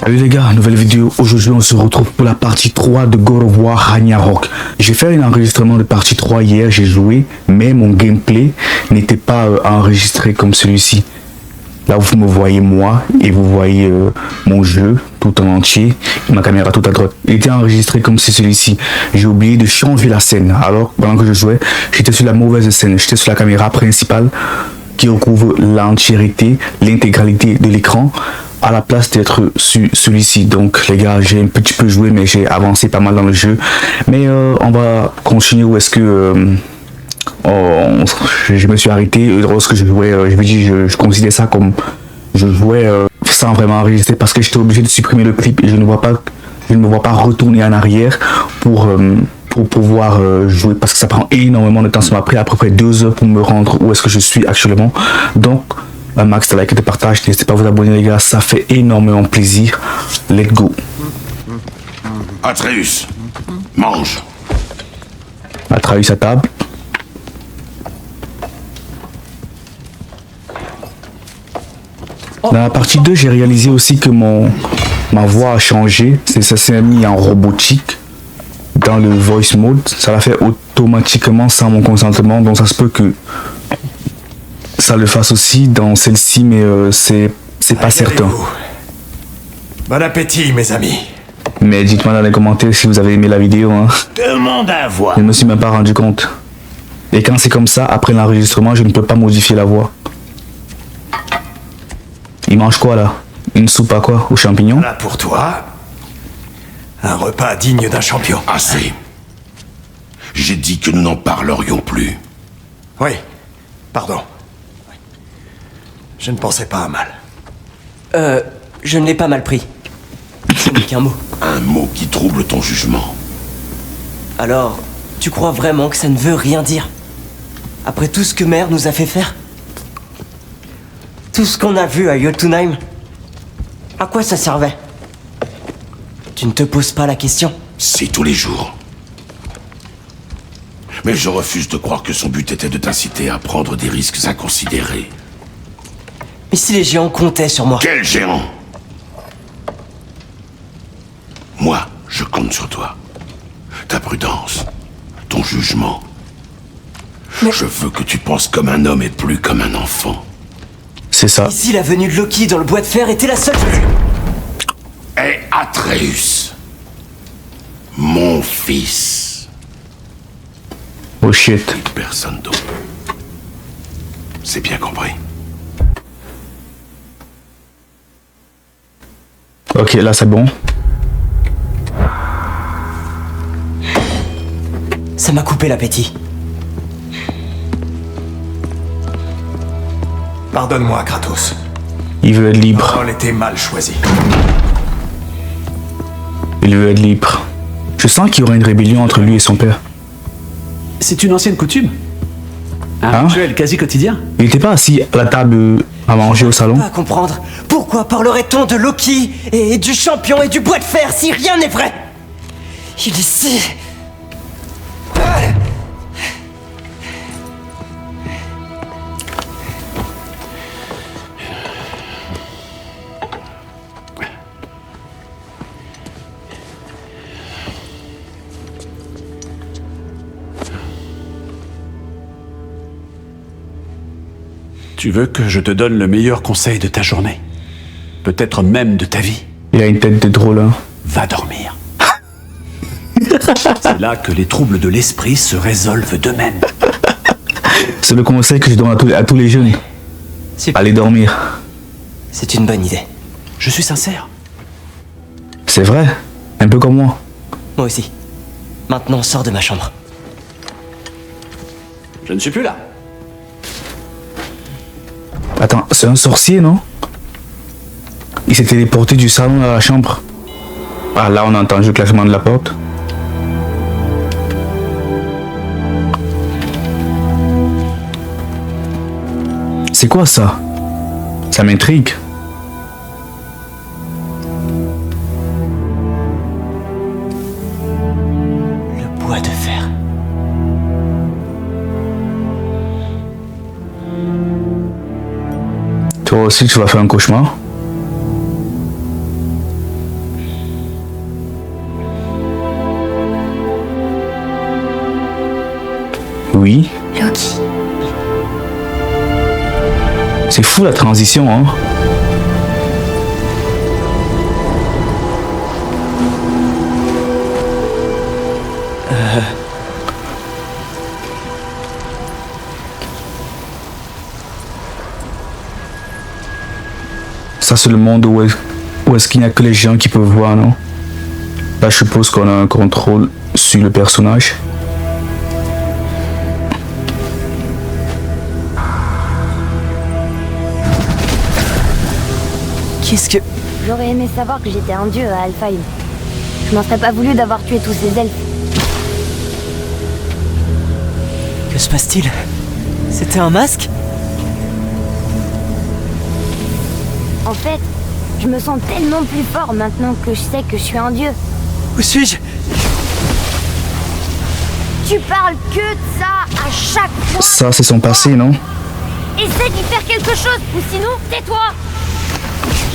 Salut les gars, nouvelle vidéo. Aujourd'hui on se retrouve pour la partie 3 de God of War Ragnarok. J'ai fait un enregistrement de partie 3 hier, j'ai joué, mais mon gameplay n'était pas enregistré comme celui-ci. Là vous me voyez moi et vous voyez mon jeu tout en entier, ma caméra tout à droite. Il était enregistré comme c'est celui-ci. J'ai oublié de changer la scène. Alors pendant que je jouais, j'étais sur la mauvaise scène. J'étais sur la caméra principale qui recouvre l'entièreté, l'intégralité de l'écran, à la place d'être sur celui-ci. Donc les gars, j'ai un petit peu joué, mais j'ai avancé pas mal dans le jeu. Mais on va continuer où est-ce que je me suis arrêté lorsque je jouais. Je considère ça comme je jouais sans vraiment enregistrer, parce que j'étais obligé de supprimer le clip et je ne me vois pas retourner en arrière pour pouvoir jouer, parce que ça prend énormément de temps. Ça m'a pris à peu près 2 heures pour me rendre où est-ce que je suis actuellement. Donc un max de like et de partage, n'hésitez pas à vous abonner les gars, ça fait énormément plaisir. Let's go. Atreus, mange. Atreus à table. Dans la partie 2, j'ai réalisé aussi que ma voix a changé. Ça s'est mis en robotique dans le voice mode. Ça l'a fait automatiquement sans mon consentement. Donc ça se peut que ça le fasse aussi dans celle-ci, mais c'est pas certain. Bon appétit, mes amis. Mais dites-moi dans les commentaires si vous avez aimé la vidéo. Hein. Demande à voir. Je ne me suis même pas rendu compte. Et quand c'est comme ça, après l'enregistrement, je ne peux pas modifier la voix. Il mange quoi là? Une soupe à quoi? Aux champignons? Là pour toi, un repas digne d'un champion. Assez. J'ai dit que nous n'en parlerions plus. Oui, pardon. Je ne pensais pas à mal. Je ne l'ai pas mal pris. Ce n'est qu'un mot. Un mot qui trouble ton jugement. Alors, tu crois vraiment que ça ne veut rien dire? Après tout ce que Mère nous a fait faire? Tout ce qu'on a vu à Jotunheim? À quoi ça servait? Tu ne te poses pas la question? C'est tous les jours. Mais je refuse de croire que son but était de t'inciter à prendre des risques inconsidérés. Mais si les géants comptaient sur moi? Quel géant? Moi, je compte sur toi. Ta prudence, ton jugement. Mais... Je veux que tu penses comme un homme et plus comme un enfant. C'est ça. Ici, la venue de Loki dans le bois de fer était la seule... Et Atreus, mon fils. Oh shit. Personne d'autre. C'est bien compris. Ok, là c'est bon. Ça m'a coupé l'appétit. Pardonne-moi, Kratos. Il veut être libre. La parole était mal choisie. Il veut être libre. Je sens qu'il y aura une rébellion entre lui et son père. C'est une ancienne coutume. Un Hein? rituel quasi quotidien. Il n'était pas assis à la table à manger au salon? Pas comprendre. Pourquoi parlerait-on de Loki et du champion et du bois de fer si rien n'est vrai? Il est si... Tu veux que je te donne le meilleur conseil de ta journée? Peut-être même de ta vie? Il a une tête de drôle, hein. Va dormir. C'est là que les troubles de l'esprit se résolvent d'eux-mêmes. C'est le conseil que je donne à tous les jeunes. Allez dormir. C'est une bonne idée. Je suis sincère. C'est vrai. Un peu comme moi. Moi aussi. Maintenant, sors de ma chambre. Je ne suis plus là. Attends, c'est un sorcier, non? Il s'est téléporté du salon à la chambre. Ah, là, on a entendu le claquement de la porte. C'est quoi ça? Ça m'intrigue. Le bois de fer. Toi aussi, tu vas faire un cauchemar. Oui. Loki. C'est fou la transition, hein. Ça, c'est le monde où est-ce qu'il n'y a que les gens qui peuvent voir, non? Là, je suppose qu'on a un contrôle sur le personnage. Qu'est-ce que... J'aurais aimé savoir que j'étais un dieu à Alfheim. Je m'en serais pas voulu d'avoir tué tous ces elfes. Que se passe-t-il? C'était un masque? En fait, je me sens tellement plus fort maintenant que je sais que je suis un dieu. Où suis-je? Tu parles que de ça à chaque fois. Ça, c'est son passé, non? Essaie d'y faire quelque chose, ou sinon, tais-toi.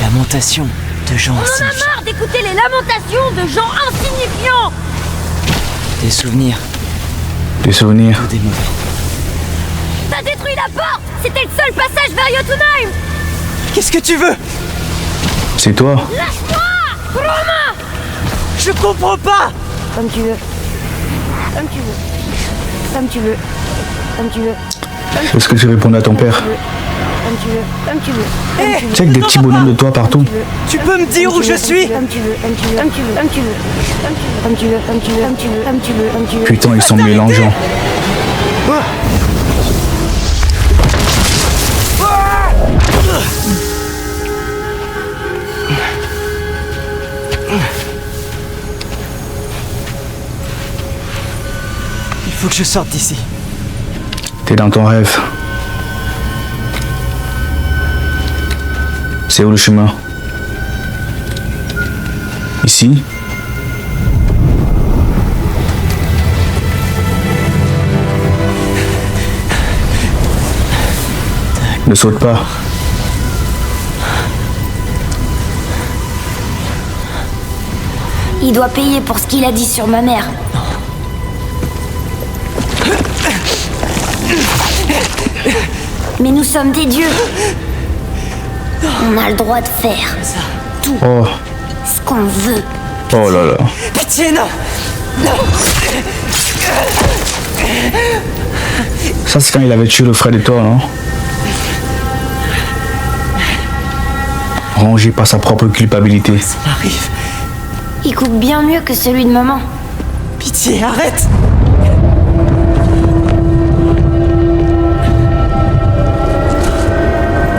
Lamentation de gens On en a insignifiants. marre d'écouter les lamentations de gens insignifiants. Des souvenirs Des souvenirs. ou des mauvais. T'as détruit la porte. C'était le seul passage vers Jotunheim. Qu'est-ce que tu veux? C'est toi. Lâche-moi, Romain. Je comprends pas! Comme tu veux. Comme tu veux. Comme tu veux. Comme tu veux. Est-ce que tu répondais à ton père? Comme tu veux. Comme tu veux. Hé! Tu sais, avec des petits bonhommes de toi partout. Tu peux me dire où je suis? Comme tu veux. Comme tu veux. Comme tu veux. Comme tu veux. Comme tu veux. Comme tu veux. Comme tu veux. Comme tu veux. Comme tu veux. Putain, ils sont mélangeants. Il faut que je sorte d'ici. T'es dans ton rêve. C'est où le chemin? Ici? Ne saute pas. Il doit payer pour ce qu'il a dit sur ma mère. Mais nous sommes des dieux. On a le droit de faire Oh, ce qu'on veut. oh là là. Pitié, non! Ça, c'est quand il avait tué le frère de toi, non? Rongé par sa propre culpabilité. Ça m'arrive. Il coupe bien mieux que celui de maman. Pitié, arrête!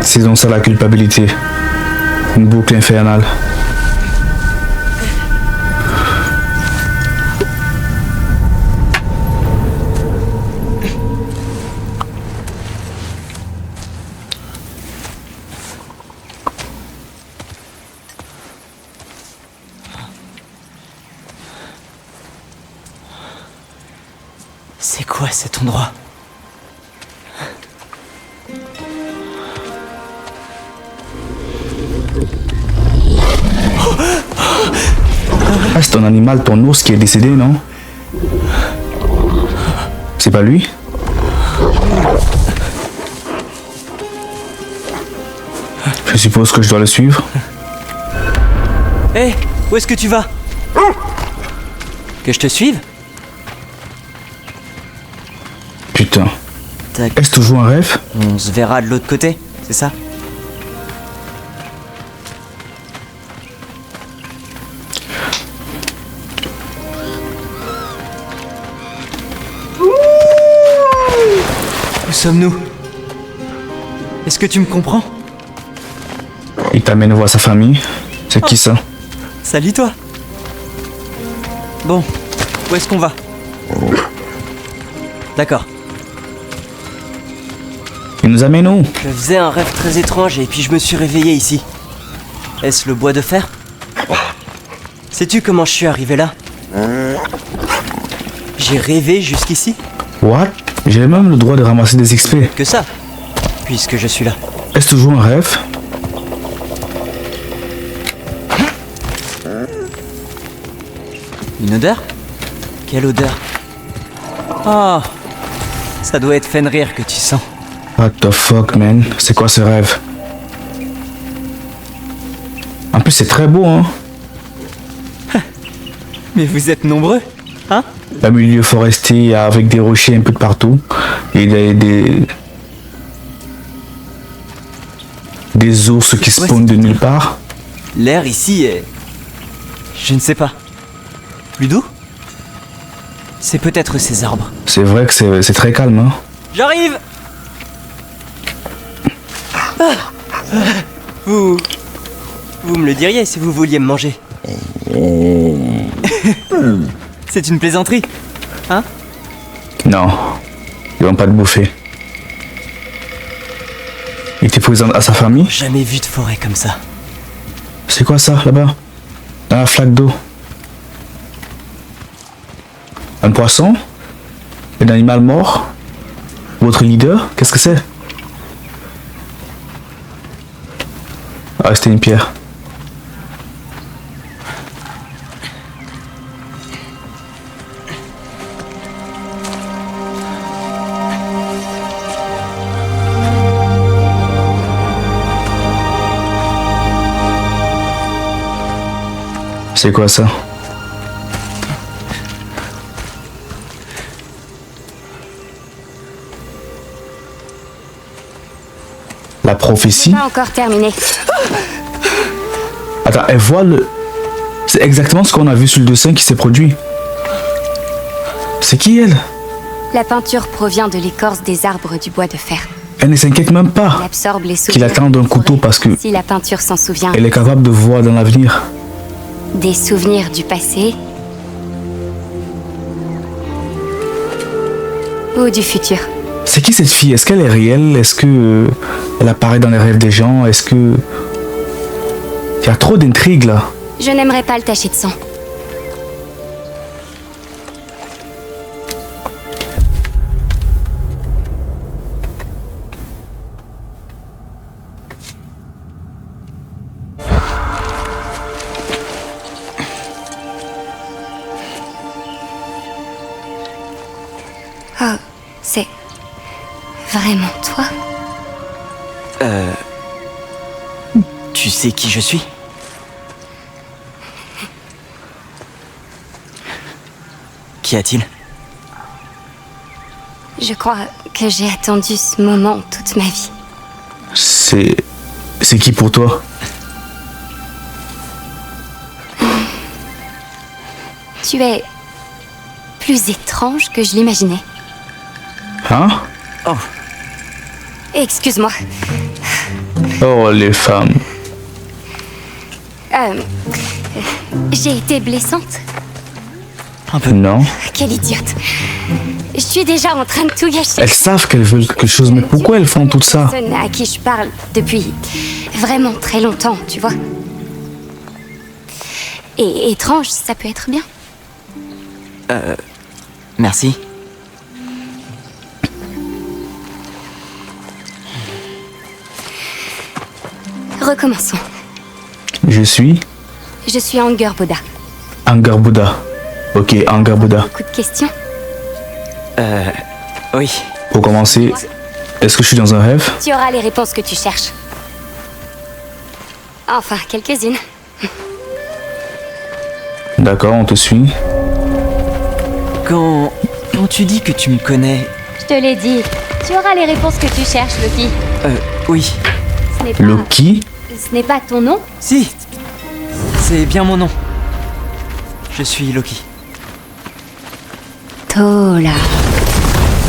C'est donc ça la culpabilité. Une boucle infernale. C'est quoi cet endroit? Ah, c'est ton animal, ton ours qui est décédé, non? C'est pas lui? Je suppose que je dois le suivre. Hé, où est-ce que tu vas? Que je te suive? Putain. Tac. Est-ce toujours un rêve? On se verra de l'autre côté, c'est ça? Où sommes-nous? Est-ce que tu me comprends? Il t'amène voir sa famille. C'est qui ça? Salut toi! Bon, où est-ce qu'on va? D'accord. Il nous amène où? Je faisais un rêve très étrange et puis je me suis réveillé ici. Est-ce le bois de fer? Sais-tu comment je suis arrivé là? J'ai rêvé jusqu'ici? What? J'ai même le droit de ramasser des XP. Que ça, puisque je suis là. Est-ce toujours un rêve? Une odeur? Quelle odeur? Ah, Ça doit être Fenrir que tu sens. What the fuck, man? C'est quoi ce rêve? En plus, c'est très beau, hein? Mais vous êtes nombreux, hein? Un milieu forestier avec des rochers un peu de partout. Et des ours qui spawnent de nulle part. L'air ici est... Je ne sais pas. Plus doux? C'est peut-être ces arbres. C'est vrai que c'est très calme, hein? J'arrive! Vous me le diriez si vous vouliez me manger. C'est une plaisanterie, hein? Non, ils vont pas te bouffer. Il te présente à sa famille? Jamais vu de forêt comme ça. C'est quoi ça, là-bas? Dans la flaque d'eau? Un poisson? Un animal mort? Votre leader? Qu'est-ce que c'est? Ah, c'était une pierre. C'est quoi ça? La prophétie? Pas encore terminé. Attends, elle voit le... C'est exactement ce qu'on a vu sur le dessin qui s'est produit. C'est qui elle? La peinture provient de l'écorce des arbres du bois de fer. Elle ne s'inquiète même Elle pas absorbe les qu'il souvenirs. attend d'un couteau parce que Si la peinture s'en souvient, elle est capable de voir dans l'avenir. des souvenirs du passé ou du futur. C'est qui cette fille? Est-ce qu'elle est réelle? Est-ce que elle apparaît dans les rêves des gens? Est-ce que... Il y a trop d'intrigues là. Je n'aimerais pas le tacher de sang. Oh, c'est vraiment toi? Tu sais qui je suis? Qu'y a-t-il? Je crois que j'ai attendu ce moment toute ma vie. C'est qui pour toi? Tu es plus étrange que je l'imaginais. Hein? Oh, Excuse-moi. Oh, les femmes. J'ai été blessante. un peu. Non. Quelle idiote. Je suis déjà en train de tout gâcher. Elles savent qu'elles veulent quelque chose, mais pourquoi elles font tout ça? Personne à qui je parle depuis vraiment très longtemps, tu vois. Et étrange, ça peut être bien. Merci. Recommençons. Je suis Anger Boda. Anger Buddha. Ok, Anger Buddha. Beaucoup de questions. Oui. Pour commencer, est-ce que je suis dans un rêve? Tu auras les réponses que tu cherches. Enfin, quelques-unes. D'accord, on te suit. Quand tu dis que tu me connais... Je te l'ai dit. Tu auras les réponses que tu cherches, Loki. Oui. Ce n'est pas... Loki? Ce n'est pas ton nom? Si. C'est bien mon nom. Je suis Loki. Tola.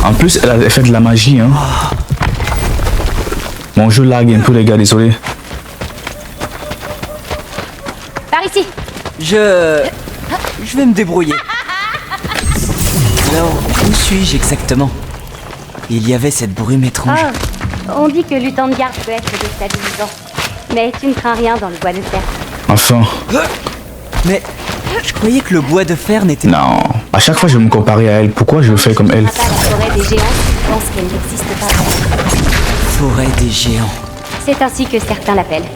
En plus, elle a fait de la magie, hein. Mon jeu lag un peu, les gars, désolé. Par ici. Je vais me débrouiller. Alors, où suis-je exactement? Il y avait cette brume étrange. On dit que lutin de garde peut être déstabilisant. Mais tu ne crains rien dans le bois de fer. Enfin. Mais je croyais que le bois de fer n'était Non. À chaque fois, je vais me comparer à elle. Pourquoi je le fais comme elle? Pas la forêt des géants si tu penses qu'elle n'existe pas. forêt des géants. C'est ainsi que certains l'appellent.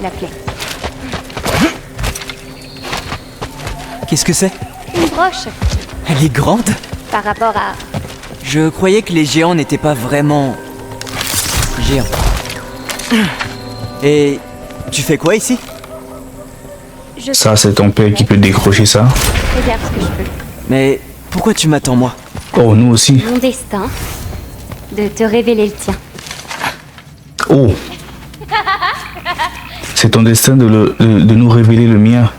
L'appelaient. Qu'est-ce que c'est? Une broche. Elle est grande? Par rapport à Je croyais que les géants n'étaient pas vraiment... géants. Et tu fais quoi ici? Je Ça, c'est ton père qui peut décrocher ça. regarde ce que je peux. Mais pourquoi tu m'attends moi? Oh, nous aussi. Mon destin, de te révéler le tien. Oh. C'est ton destin de nous révéler le mien.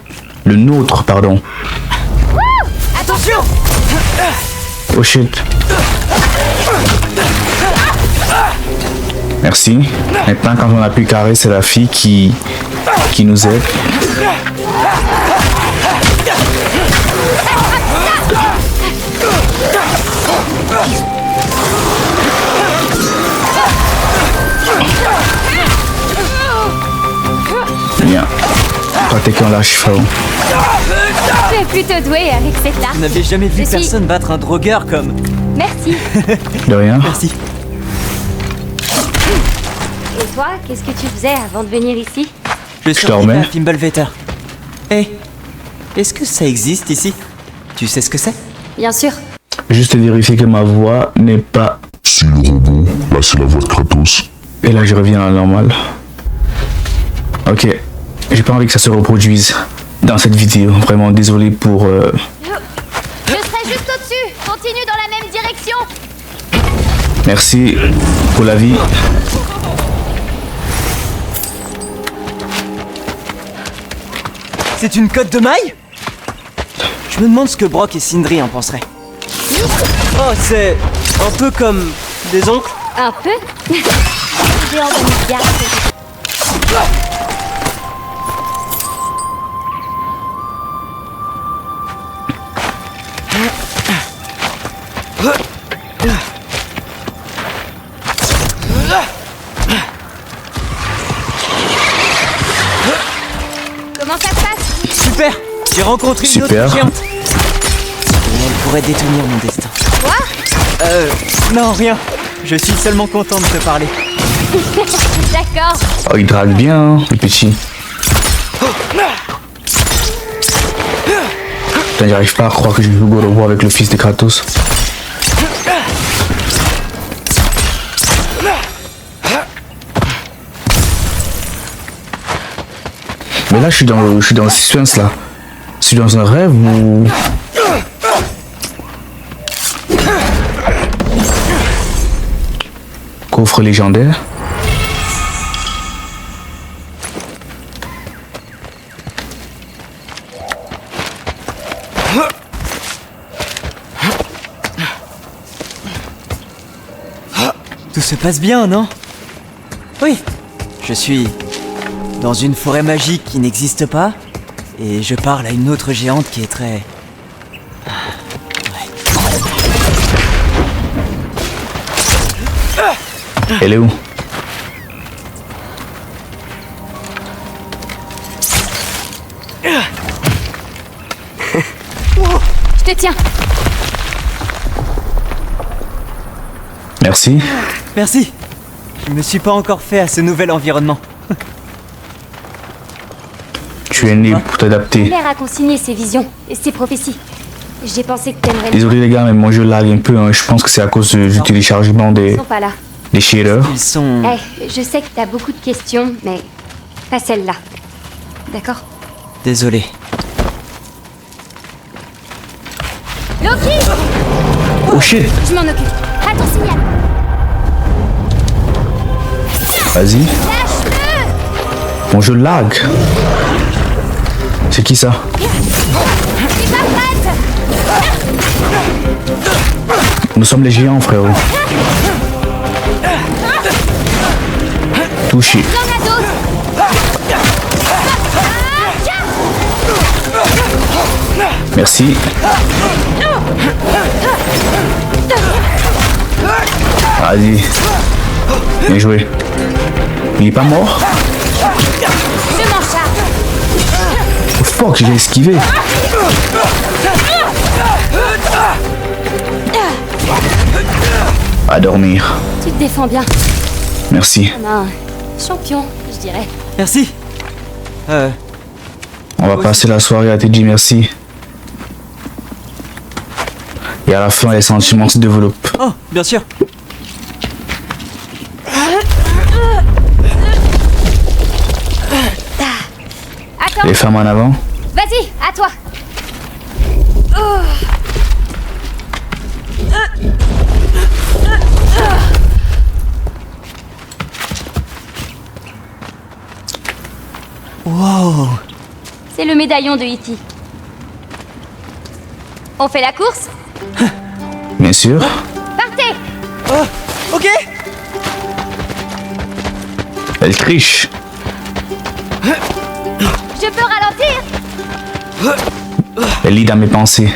Le nôtre, pardon. Attention! Oh shit. Merci. Maintenant, quand on a pu carrer, c'est la fille qui nous aide. Bien. Toi, t'es qu'un lâche, frérot. Tu es plutôt doué avec cette Vous arme. n'avez jamais vu Je suis- personne battre un drogueur comme... Merci. De rien. Merci. Et toi, qu'est-ce que tu faisais avant de venir ici? Je suis dormais. à Fimbulvetter. Hé, est-ce que ça existe ici? Tu sais ce que c'est? Bien sûr. Juste vérifier que ma voix n'est pas... C'est le robot. Là, c'est la voix de Kratos. Et là, je reviens à la normale. Ok. J'ai pas envie que ça se reproduise dans cette vidéo. Vraiment désolé pour... Je serai juste au-dessus. Continue dans la même direction. Merci pour la vie. C'est une cotte de maille? Je me demande ce que Brock et Sindri en penseraient. Oh, c'est un peu comme des oncles. Un peu. J'ai envie de garder. Comment ça se passe? Super! J'ai rencontré une Super. autre géante. Et elle pourrait détenir mon destin. Quoi? Non, rien. Je suis seulement content de te parler. D'accord. Oh, il drague bien, hein, le petit. Putain, j'arrive pas à croire que je joue God of War avec le fils de Kratos. Mais là, je suis dans le suspense, là. Je suis dans un rêve ou... Coffre légendaire. Tout se passe bien, non? Oui. Je suis dans une forêt magique qui n'existe pas. Et je parle à une autre géante qui est très... Elle est où? Je te tiens. Merci. Merci. Je me suis pas encore fait à ce nouvel environnement. Tu es né pour t'adapter. L'air a consigné ses visions et ses prophéties. J'ai pensé que t'aimerais. Désolé les gars, mais moi je lag un peu. Hein. Je pense que c'est à cause du téléchargement Ils des sont pas là. shaders. Ils sont... Je sais que t'as beaucoup de questions, mais pas celle-là. D'accord? Désolé. Loki! Oh shit! Je m'en occupe. À ton signal. Vas-y. Lâche-le! Bon, je lag. C'est qui ça? Je suis pas prête! Nous sommes les géants, frérot. Touché. Il y en a d'autres! Merci. Vas-y. Bien joué. Il est pas mort? Je m'en charge! Oh fuck, j'ai esquivé. À dormir. Tu te défends bien. Merci. Comme un champion, je dirais. Merci. On va passer la soirée à te dire merci. Il Et à la fin, les sentiments se développent. Oh, bien sûr. Attends, Les femmes en avant. vas-y, à toi. Wow. C'est le médaillon de E.T. On fait la course? Bien sûr. Partez! Oh, ok. Elle triche. Je peux ralentir? Elle lit dans mes pensées.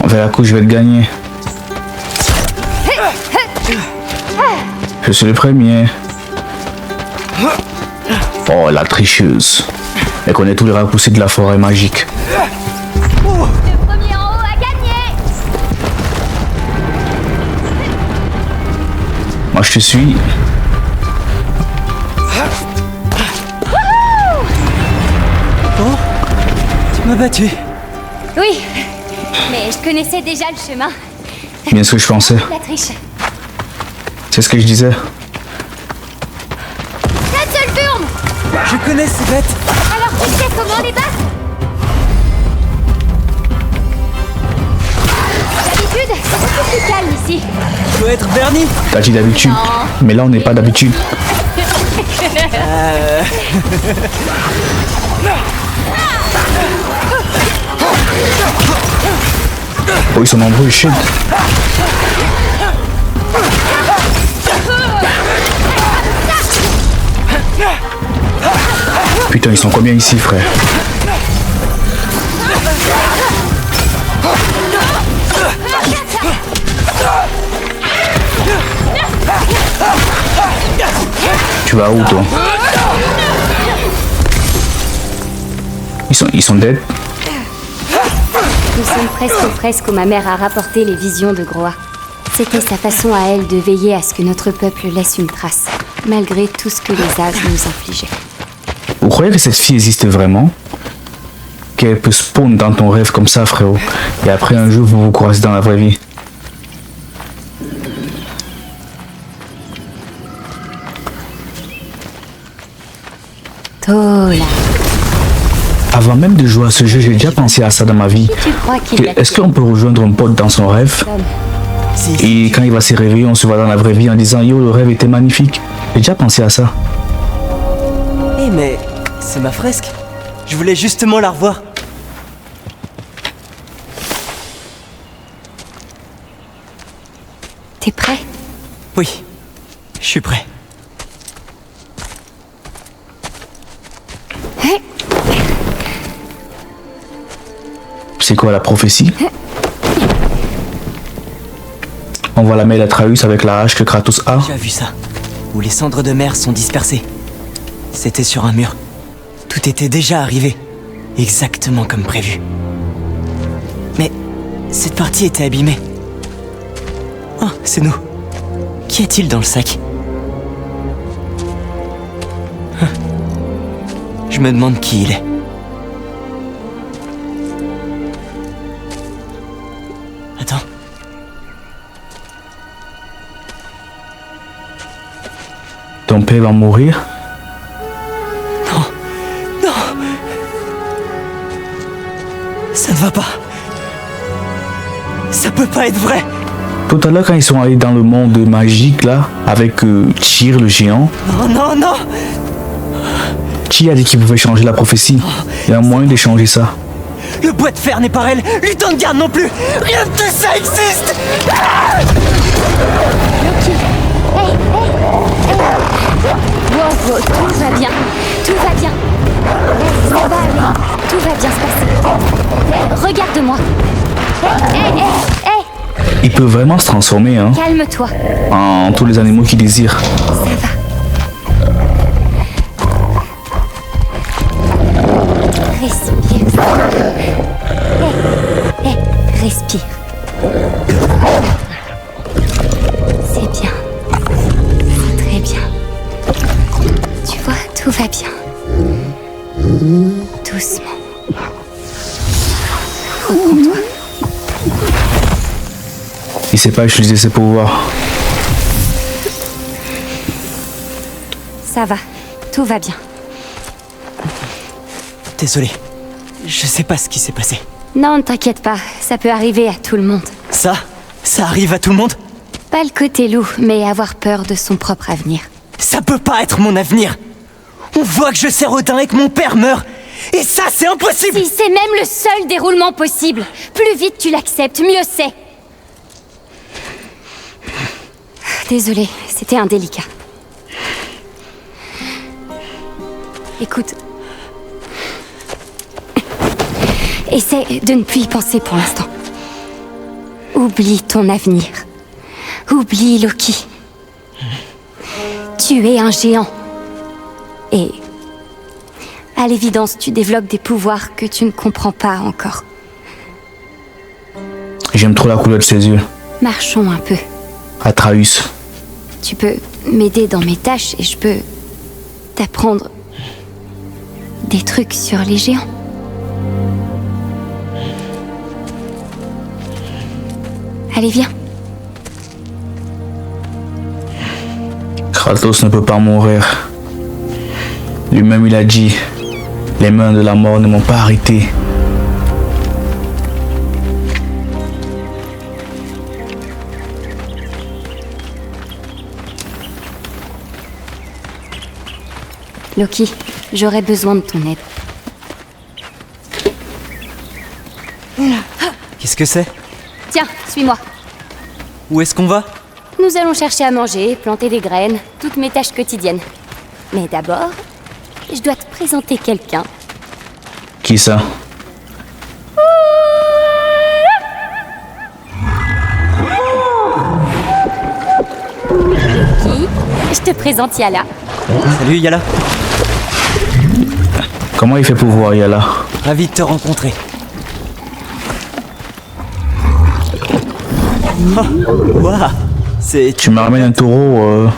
On fait la couche, je vais te gagner. Je suis le premier. Oh, la tricheuse. Elle connaît tous les raccourcis de la forêt magique. Le premier en haut a gagné! Moi, je te suis. Bon, tu m'as battu. Oui, mais je connaissais déjà le chemin. Bien ce que je pensais. La triche. C'est ce que je disais. Sattelburn! Je connais ces bêtes. Alors tu sais comment les battre? D'habitude, c'est beaucoup plus calme ici. Je dois être Bernie. T'as dit d'habitude. Mais là, on n'est pas d'habitude. Oh, ils sont nombreux, shit. Putain, ils sont combien ici, frère? Tu vas où, toi? Ils sont dead. Nous sommes presque aux fresques où ma mère a rapporté les visions de Groa. C'était sa façon à elle de veiller à ce que notre peuple laisse une trace, malgré tout ce que les âges nous infligeaient. Vous croyez que cette fille existe vraiment? Qu'elle peut spawn dans ton rêve comme ça, frérot? Et après, un jour, vous vous croisez dans la vraie vie. Tola, Avant même de jouer à ce jeu, j'ai déjà pensé à ça dans ma vie. tu crois qu'il Est-ce qu'on peut rejoindre un pote dans son rêve? Et quand il va se réveiller, on se voit dans la vraie vie en disant yo, le rêve était magnifique. J'ai déjà pensé à ça. Eh mais c'est ma fresque. Je voulais justement la revoir. T'es prêt? Oui, je suis prêt. C'est quoi la prophétie? On voit la mêle Atreus avec la hache que Kratos a. J'ai vu ça. Où les cendres de mer sont dispersées. C'était sur un mur. Tout était déjà arrivé. Exactement comme prévu. Mais cette partie était abîmée. Oh, c'est nous. Qu'y a-t-il dans le sac? Je me demande qui il est. Attends. Ton père va mourir. Ça ne va pas. Ça peut pas être vrai. Tout à l'heure, quand ils sont allés dans le monde magique, là, avec Tyr le géant, Non, non, non. qui a dit qu'il pouvait changer la prophétie? Il y a un moyen de changer ça. Le bois de fer n'est pas réel. Luton de garde non plus. Rien de tout ça existe. Wow, tout va bien. Tout va bien. Ça va aller. Tout va bien se passer. Regarde-moi. Il peut vraiment se transformer, hein, Calme-toi. en tous les animaux qu'il désire. Ça va. Respire. Respire. C'est bien. C'est très bien. Il sait pas utiliser ses pouvoirs. Ça va, tout va bien. Désolé. Je sais pas ce qui s'est passé. Non, ne t'inquiète pas, ça peut arriver à tout le monde. Ça arrive à tout le monde? Pas le côté loup, mais avoir peur de son propre avenir. Ça peut pas être mon avenir! On voit que je sers Odin et que mon père meurt! Et ça, c'est impossible! Si c'est même le seul déroulement possible, plus vite tu l'acceptes, mieux c'est. Désolée, c'était indélicat. Écoute. Essaie de ne plus y penser pour l'instant. Oublie ton avenir. Oublie Loki. Tu es un géant. Et... à l'évidence, tu développes des pouvoirs que tu ne comprends pas encore. J'aime trop la couleur de ses yeux. Marchons un peu. Atreus. Tu peux m'aider dans mes tâches et je peux t'apprendre des trucs sur les géants. Allez, viens. Kratos ne peut pas mourir. Lui-même il a dit, les mains de la mort ne m'ont pas arrêté. Loki, j'aurais besoin de ton aide. Qu'est-ce que c'est? Tiens, suis-moi. Où est-ce qu'on va? Nous allons chercher à manger, planter des graines, toutes mes tâches quotidiennes. Mais d'abord, je dois te présenter quelqu'un. Qui ça? Qui? Je te présente Yala. Salut Yala. Comment il fait pour voir Yala? Ravi de te rencontrer. Oh, waouh. C'est... Tu me ramènes un taureau.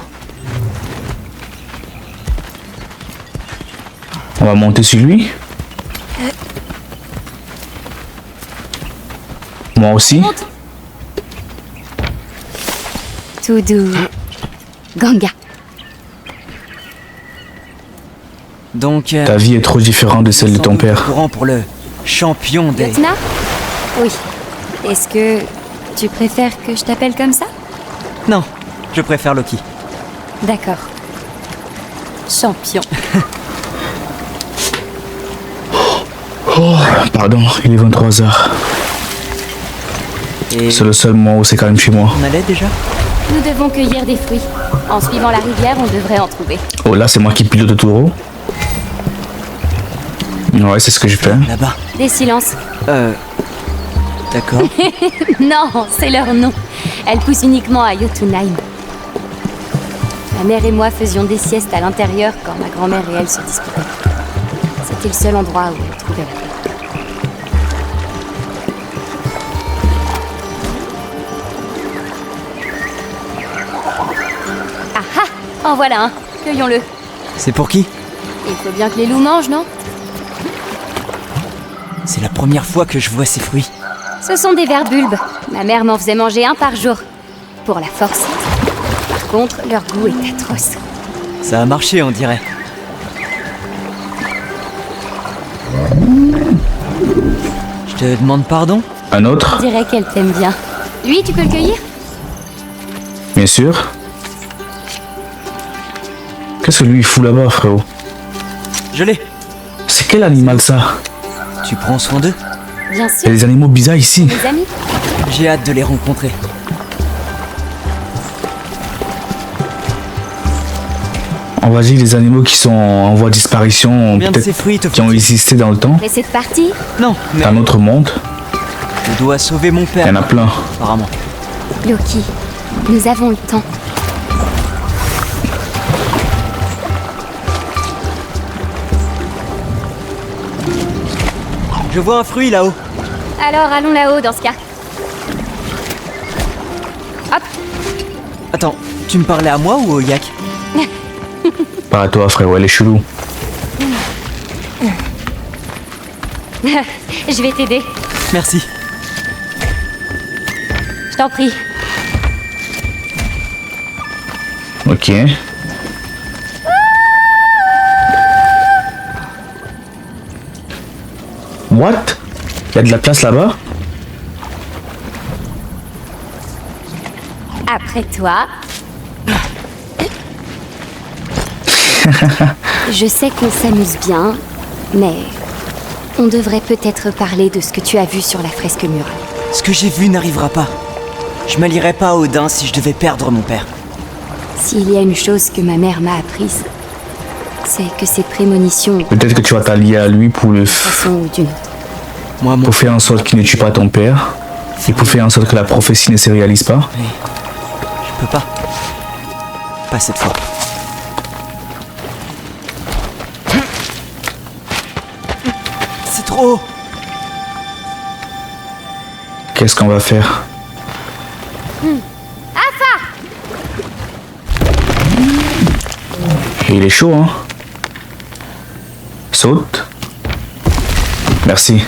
On va monter sur lui. Moi aussi. Tout doux. Ganga. Donc... Ta vie est trop différente de celle de ton père. Courant pour le champion des... Yotna? Oui. Est-ce que tu préfères que je t'appelle comme ça? Non, je préfère Loki. D'accord. Champion. Oh, pardon, il est 23h. Et C'est le seul moment où c'est calme chez moi. on allait déjà? Nous devons cueillir des fruits. En suivant la rivière, on devrait en trouver. Oh là, c'est moi qui pilote le taureau. Ouais, c'est ce que je fais. Là-bas. Des silences. D'accord. Non, c'est leur nom. Elles poussent uniquement à Jotunheim. Ma mère et moi faisions des siestes à l'intérieur quand ma grand-mère et elle se disputaient. C'était le seul endroit où elle trouvait la paix. Ah ah! En voilà un. Cueillons-le. C'est pour qui? Il faut bien que les loups mangent, non? C'est la première fois que je vois ces fruits. Ce sont des vers bulbes. Ma mère m'en faisait manger un par jour. Pour la force. Par contre, leur goût est atroce. Ça a marché, on dirait. Je te demande pardon? Un autre? Je dirais qu'elle t'aime bien. Lui, tu peux le cueillir? Bien sûr. Qu'est-ce que lui il fout là-bas, frérot? Je l'ai. C'est quel animal ça? Tu prends soin d'eux? Bien Il y a sûr. des animaux bizarres ici. Mes amis. J'ai hâte de les rencontrer. On va dire les animaux qui sont en voie de disparition, Combien de ces peut-être fruits te qui ont faut-il? existé dans le temps, Mais c'est parti. Non, mais dans notre monde. je dois sauver mon Il père. y en a plein. Apparemment. Loki, nous avons le temps. Je vois un fruit là-haut. Alors allons là-haut dans ce cas. Hop. Attends, tu me parlais à moi ou au yak? Pas à toi, frérot, elle est chelou. Je vais t'aider. Merci. Je t'en prie. Ok. What? Il y a de la place là-bas? Après toi. Je sais qu'on s'amuse bien, mais on devrait peut-être parler de ce que tu as vu sur la fresque murale. Ce que j'ai vu n'arrivera pas. Je m'allierai pas à Odin si je devais perdre mon père. S'il y a une chose que ma mère m'a apprise, c'est que ces prémonitions, Peut-être que tu vas t'allier à lui pour d'une façon ou d'une autre. Moi, mon pour faire en sorte qu'il ne tue pas ton père et pour faire en sorte que la prophétie ne se réalise pas. je peux pas. Pas cette fois. C'est trop haut. Qu'est-ce qu'on va faire? Et il est chaud, hein? Saute. Merci.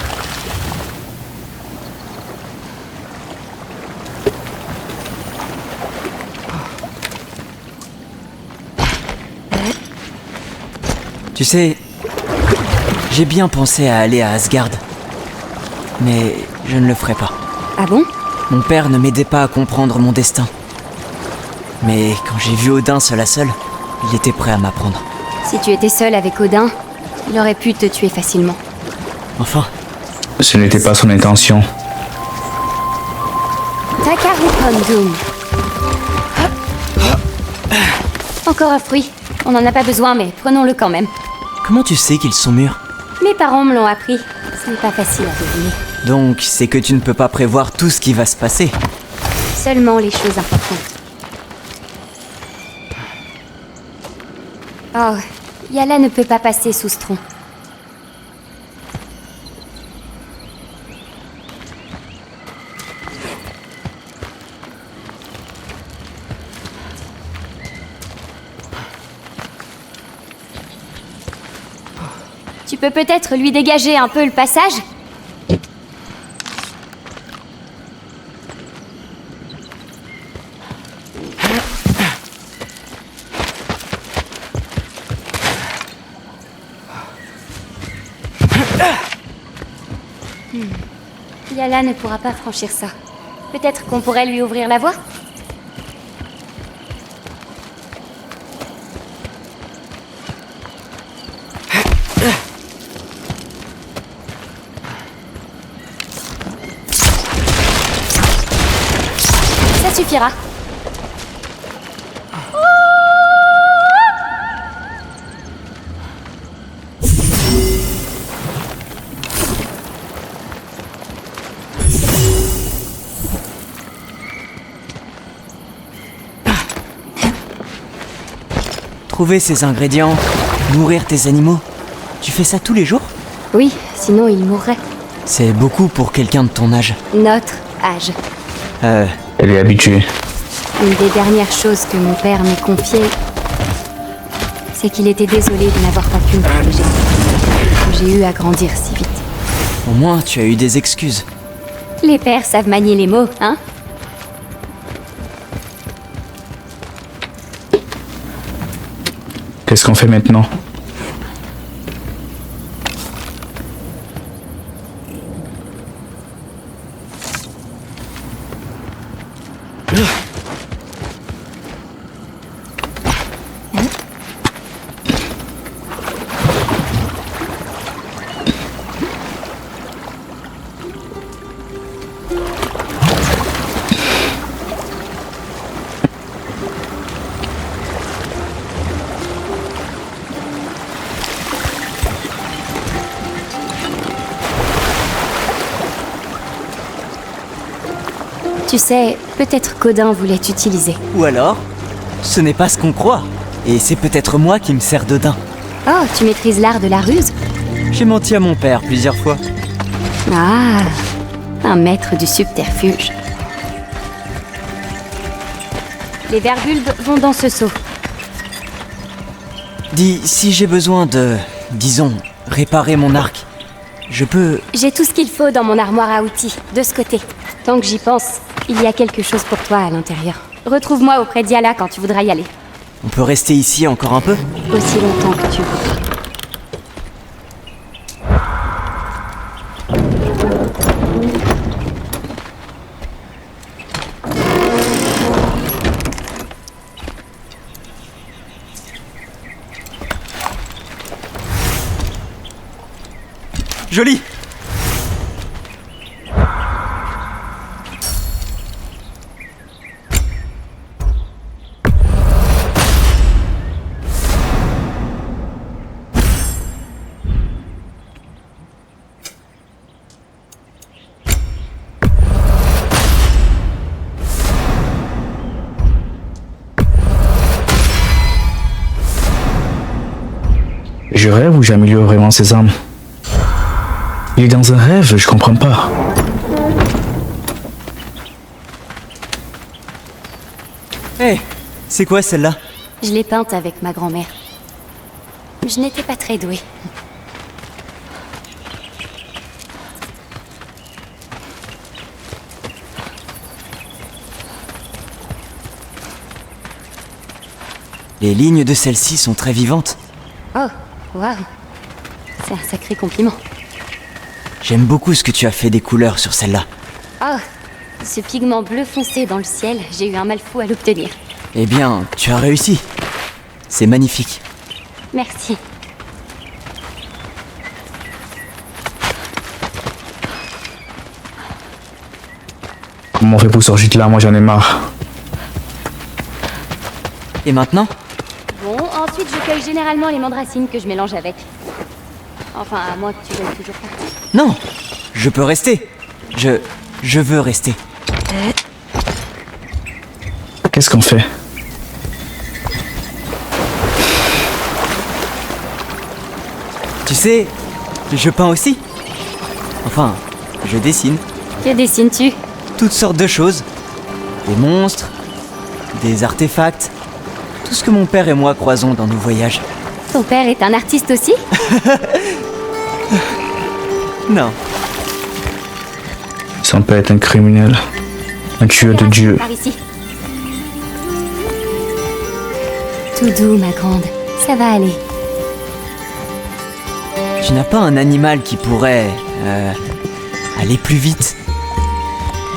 Tu sais, j'ai bien pensé à aller à Asgard. Mais je ne le ferai pas. Ah bon? Mon père ne m'aidait pas à comprendre mon destin. Mais quand j'ai vu Odin seul à seul, il était prêt à m'apprendre. Si tu étais seul avec Odin, il aurait pu te tuer facilement. Enfin, Ce n'était pas son intention. Takaru Kondum. Encore un fruit. On n'en a pas besoin, mais prenons-le quand même. comment tu sais qu'ils sont mûrs? Mes parents me l'ont appris. Ce n'est pas facile à deviner. Donc, c'est que tu ne peux pas prévoir tout ce qui va se passer. Seulement les choses importantes. Oh, Yala ne peut pas passer sous ce tronc. Tu peux peut-être lui dégager un peu le passage? Yala ne pourra pas franchir ça. Peut-être qu'on pourrait lui ouvrir la voie? Ça suffira. Trouver ces ingrédients, nourrir tes animaux, tu fais ça tous les jours? Oui, sinon il mourrait. C'est beaucoup pour quelqu'un de ton âge. Notre âge. Elle est habituée. Une des dernières choses que mon père m'ait confiées, c'est qu'il était désolé de n'avoir pas pu me protéger. J'ai eu à grandir si vite. Au moins, tu as eu des excuses. Les pères savent manier les mots, hein? Qu'est-ce qu'on fait maintenant? Tu sais, peut-être qu'Odin voulait t'utiliser. Ou alors, ce n'est pas ce qu'on croit. Et c'est peut-être moi qui me sers d'Odin. Oh, tu maîtrises l'art de la ruse? J'ai menti à mon père plusieurs fois. Ah, un maître du subterfuge. Les verbulbes vont dans ce seau. Dis, si j'ai besoin de, disons, réparer mon arc, je peux... J'ai tout ce qu'il faut dans mon armoire à outils, de ce côté. Tant que j'y pense, Il y a quelque chose pour toi à l'intérieur. Retrouve-moi auprès d'Yala quand tu voudras y aller. On peut rester ici encore un peu? Aussi longtemps que tu veux. Joli! Je rêve ou j'améliore vraiment ses armes? Il est dans un rêve, je comprends pas. Hé, c'est quoi celle-là? Je l'ai peinte avec ma grand-mère. Je n'étais pas très douée. Les lignes de celle-ci sont très vivantes. Oh, waouh. C'est un sacré compliment. J'aime beaucoup ce que tu as fait des couleurs sur celle-là. Oh, ce pigment bleu foncé dans le ciel, j'ai eu un mal fou à l'obtenir. Eh bien, tu as réussi. C'est magnifique. Merci. Comment on fait pour sortir de là? Moi j'en ai marre. Et maintenant? Bon, ensuite je cueille généralement les mandracines que je mélange avec. Enfin, à moins que tu veuilles toujours partir. Non, je peux rester. Je veux rester. Qu'est-ce qu'on fait? Tu sais, je peins aussi. Enfin, je dessine. Que dessines-tu? Toutes sortes de choses. Des monstres, des artefacts. Tout ce que mon père et moi croisons dans nos voyages. Ton père est un artiste aussi? Non. Son père est un criminel. Un tueur de Dieu. Par ici. Tout doux, ma grande. Ça va aller. Tu n'as pas un animal qui pourrait... aller plus vite?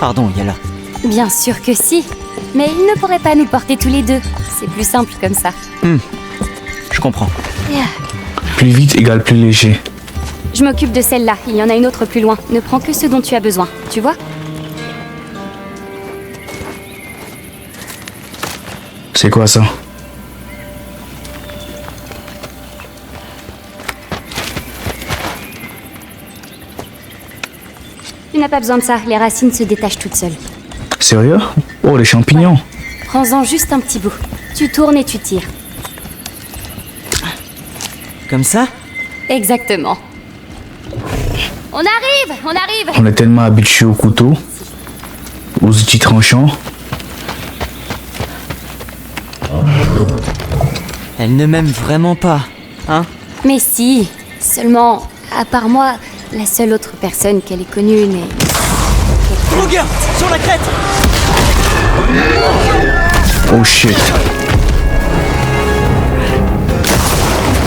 Pardon, Yala. Bien sûr que si. Mais il ne pourrait pas nous porter tous les deux. C'est plus simple comme ça. Je comprends. Plus vite égale plus léger. Je m'occupe de celle-là. Il y en a une autre plus loin. Ne prends que ce dont tu as besoin. Tu vois? C'est quoi ça? Tu n'as pas besoin de ça. Les racines se détachent toutes seules. Sérieux? Oh, les champignons. Prends-en juste un petit bout. Tu tournes et tu tires. Comme ça? Exactement. On arrive! On arrive! On est tellement habitué au couteau, aux outils tranchants. Elle ne m'aime vraiment pas, hein? Mais si. Seulement, à part moi, la seule autre personne qu'elle ait connue n'est... Regarde! Sur la crête! Oh shit.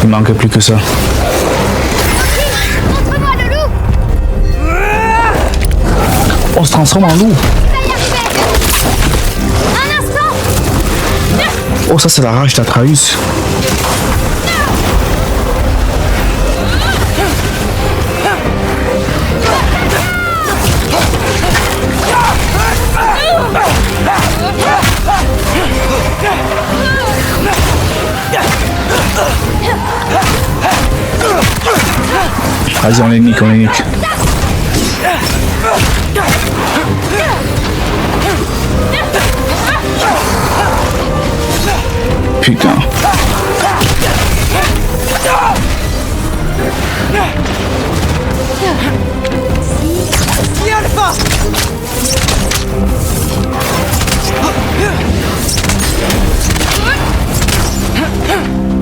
Il manque plus que ça. Montre-moi le loup! On se transforme en loup. Un instant! Oh, ça c'est la rage d'Atreus. Vas-y, on les nique, on les nique. Putain.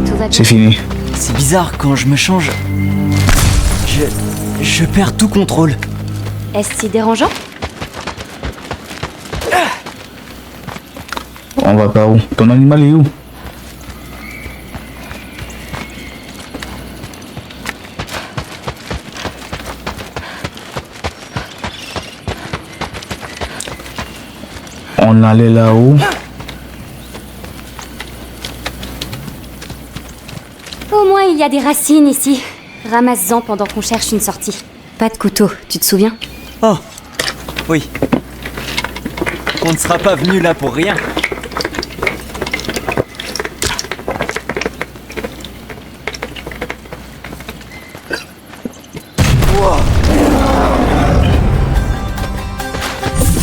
Tout va bien. C'est fini. C'est bizarre, quand je me change... Je perds tout contrôle. Est-ce si dérangeant? On va par où? Ton animal est où? On allait là-haut. Au moins, il y a des racines ici. Ramasse-en pendant qu'on cherche une sortie. Pas de couteau, tu te souviens? Oh, oui. On ne sera pas venu là pour rien.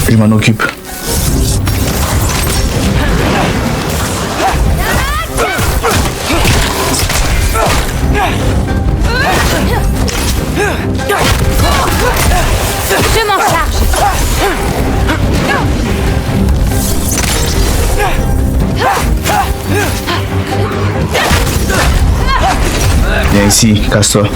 Je m'en occupe. Je m'en charge. Viens ici, casse-toi.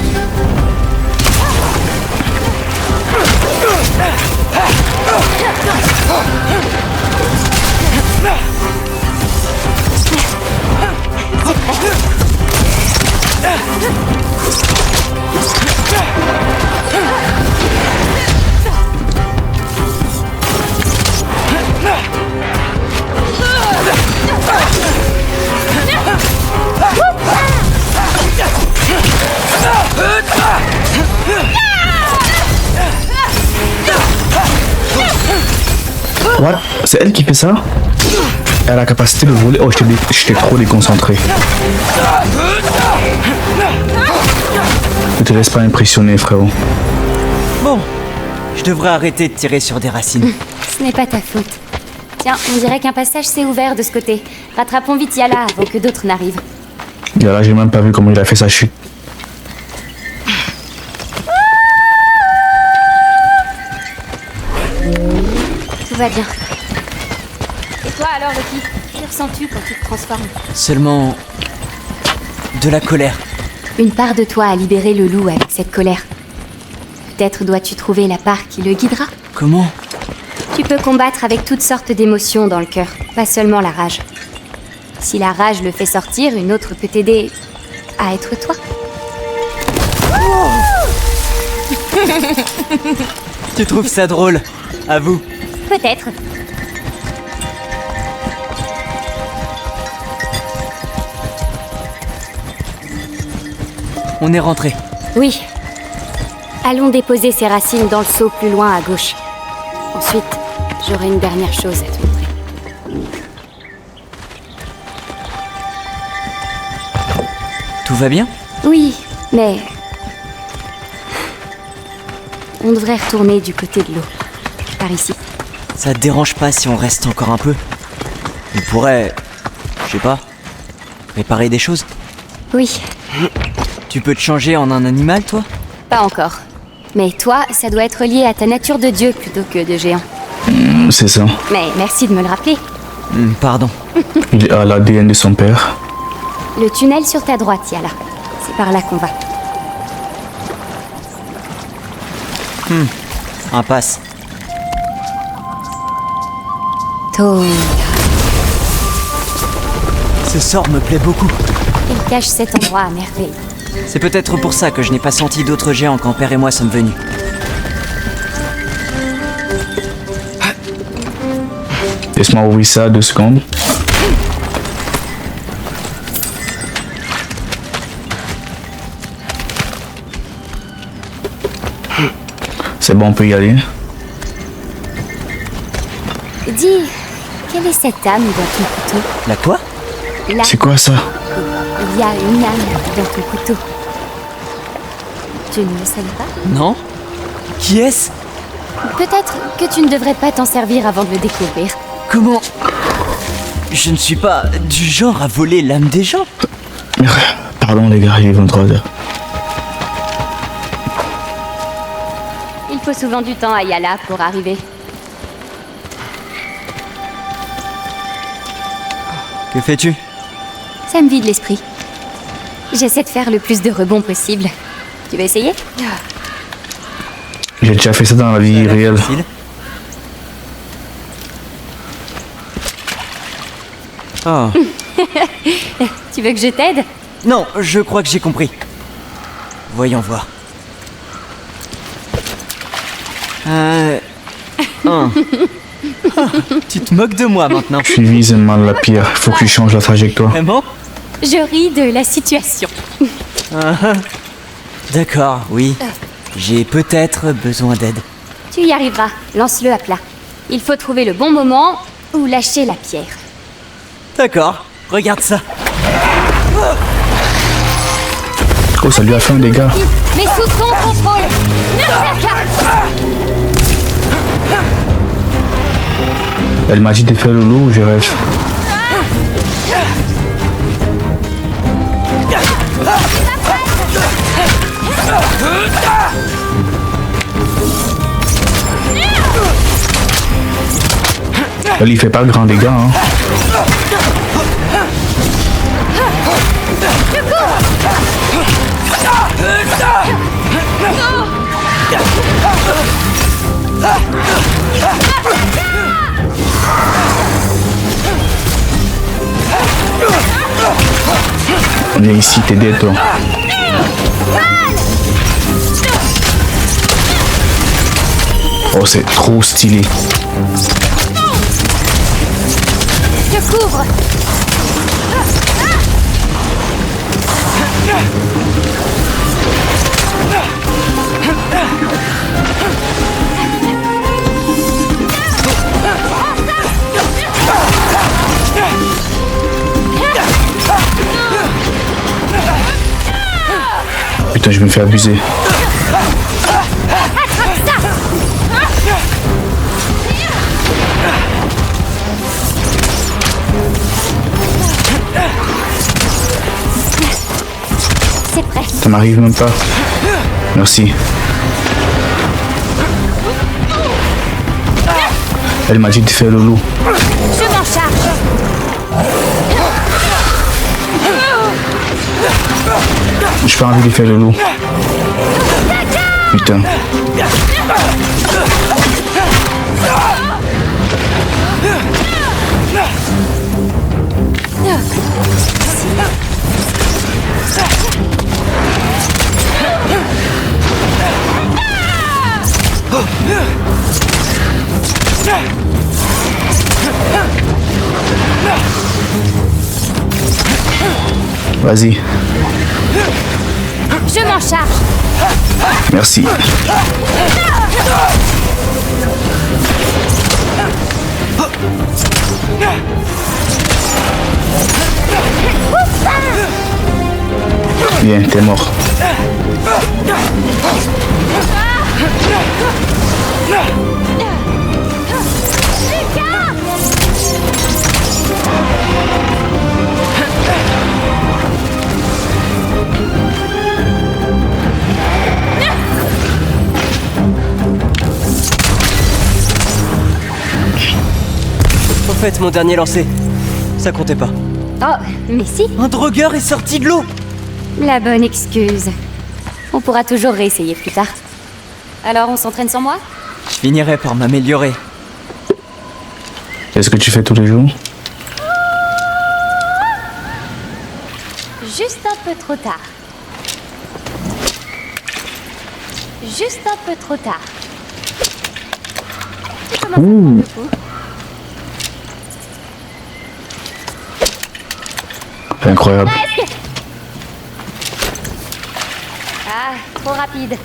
What? C'est elle qui fait ça? Elle a la capacité de voler. Oh, j'étais trop déconcentré. Ne te laisse pas impressionner, frérot. Bon, je devrais arrêter de tirer sur des racines. Ce n'est pas ta faute. Tiens, on dirait qu'un passage s'est ouvert de ce côté. Rattrapons vite Yala avant que d'autres n'arrivent. Et là, j'ai même pas vu comment il a fait sa chute. Tout va bien. Et toi alors, Loki? Que ressens-tu quand tu te transformes? Seulement... de la colère. Une part de toi a libéré le loup avec cette colère. Peut-être dois-tu trouver la part qui le guidera? Comment? Tu peux combattre avec toutes sortes d'émotions dans le cœur, pas seulement la rage. Si la rage le fait sortir, une autre peut t'aider à être toi. Tu trouves ça drôle? Avoue. Peut-être. On est rentré. Oui. Allons déposer ces racines dans le seau plus loin à gauche. Ensuite, j'aurai une dernière chose à te montrer. Tout va bien? Oui, mais... on devrait retourner du côté de l'eau. Par ici. Ça te dérange pas si on reste encore un peu? On pourrait... je sais pas... réparer des choses? Oui, Tu peux te changer en un animal, toi? pas encore. Mais toi, ça doit être lié à ta nature de dieu plutôt que de géant. C'est ça. Mais merci de me le rappeler. Pardon. Il a l'ADN de son père. Le tunnel sur ta droite, Yala. C'est par là qu'on va. Impasse. Toya. Ce sort me plaît beaucoup. Il cache cet endroit à merveille. C'est peut-être pour ça que je n'ai pas senti d'autres géants quand Père et moi sommes venus. Laisse-moi ouvrir ça 2 secondes. C'est bon, on peut y aller. Dis, quelle est cette âme dans ton couteau? La quoi? Là, C'est quoi ça? il y a une âme dans ton couteau. Tu ne le savais pas? Non? Qui est-ce? Peut-être que tu ne devrais pas t'en servir avant de le découvrir. Comment? Je ne suis pas du genre à voler l'âme des gens. Pardon les gars, il est 23h. Il faut souvent du temps à Yala pour arriver. Que fais-tu? Ça me vide l'esprit. J'essaie de faire le plus de rebonds possible. Tu veux essayer? J'ai déjà fait ça dans la vie réelle. Facile. Oh. Tu veux que je t'aide? Non, je crois que j'ai compris. Voyons voir. Tu te moques de moi maintenant. Tu vises mal la pierre. Faut que tu changes la trajectoire. Vraiment? Je ris de la situation. D'accord, oui. J'ai peut-être besoin d'aide. Tu y arriveras. Lance-le à plat. Il faut trouver le bon moment ou lâcher la pierre. D'accord, regarde ça. Oh, ça lui a fait un dégât. Mais sous ton contrôle. Berserker. Elle m'a dit de faire le loup, je rêve. Elle y fait pas grand dégât, hein. On est ici, t'aider toi. Oh, c'est trop stylé. Je couvre. Putain, je me fais abuser. C'est prêt. Ça m'arrive même pas. Merci. Elle m'a dit de faire le loup. Je m'en charge. J'ai pas envie de faire le loup. Putain. Vas-y. Je m'en charge. Merci. Bien, t'es mort. Au fait, mon dernier lancer, ça comptait pas. Oh, mais si. Un drogueur est sorti de l'eau. La bonne excuse. On pourra toujours réessayer plus tard. Alors, on s'entraîne sans moi? Je finirai par m'améliorer. Qu'est-ce que tu fais tous les jours? Juste un peu trop tard. Juste un peu trop tard. Tu commences à prendre le coup. Incroyable. Presque. Ah, trop rapide.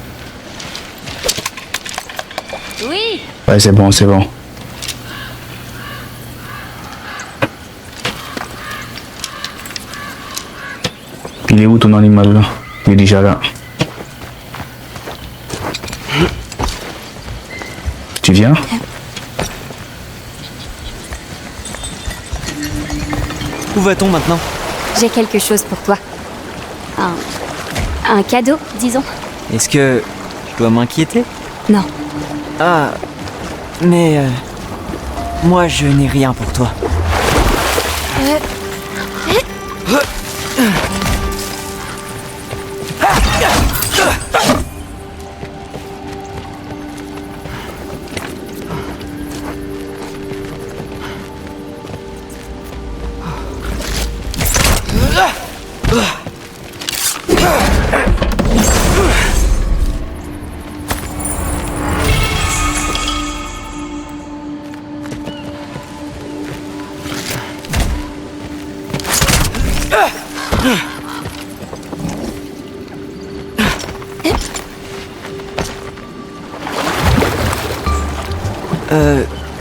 Oui. Ouais, c'est bon, c'est bon. Il est où ton animal là? Il est déjà là. Tu viens? Où va-t-on maintenant? J'ai quelque chose pour toi. Un cadeau, disons. Est-ce que je dois m'inquiéter? Non. Ah, mais moi je n'ai rien pour toi.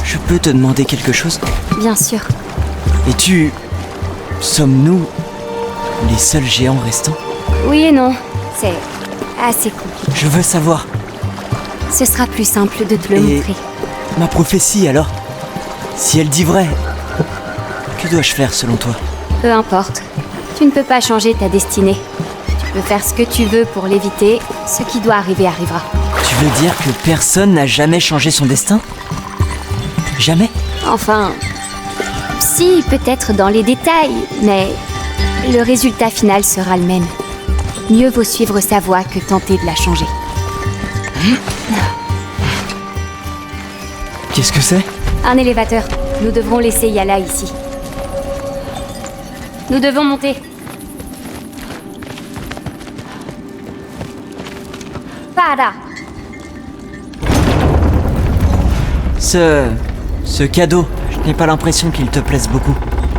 Je peux te demander quelque chose? Bien sûr. Es-tu... Sommes-nous les seuls géants restants? Oui et non. C'est assez compliqué. Je veux savoir. Ce sera plus simple de te le Et montrer. ma prophétie alors? Si elle dit vrai, que dois-je faire selon toi? Peu importe. Tu ne peux pas changer ta destinée. Tu peux faire ce que tu veux pour l'éviter. Ce qui doit arriver arrivera. Tu veux dire que personne n'a jamais changé son destin? Jamais? Enfin... Si, peut-être dans les détails, mais... le résultat final sera le même. Mieux vaut suivre sa voie que tenter de la changer. Qu'est-ce que c'est? Un élévateur. Nous devrons laisser Yala ici. Nous devons monter. Pada. Ce cadeau, je n'ai pas l'impression qu'il te plaise beaucoup.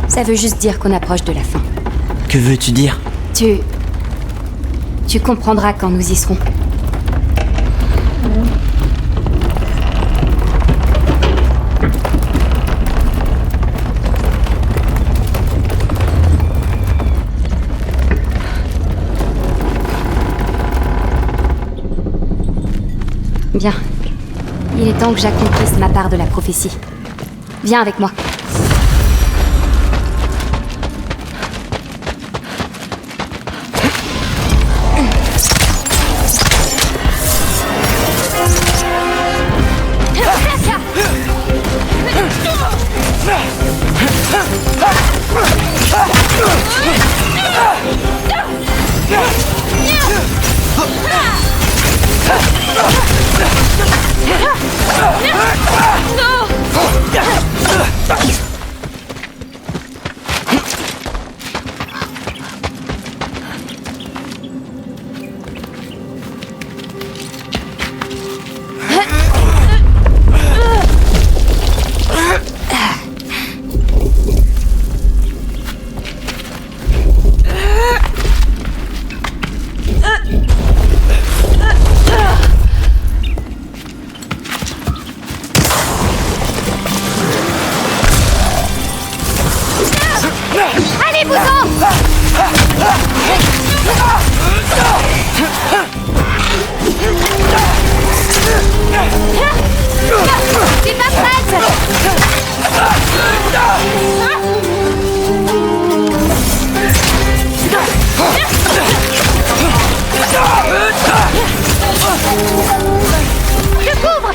Ça veut juste dire qu'on approche de la fin. Que veux-tu dire? Tu comprendras quand nous y serons. Bien. Il est temps que j'accomplisse ma part de la prophétie. Viens avec moi. Allez, bouton! Tu pas prête! Je couvre!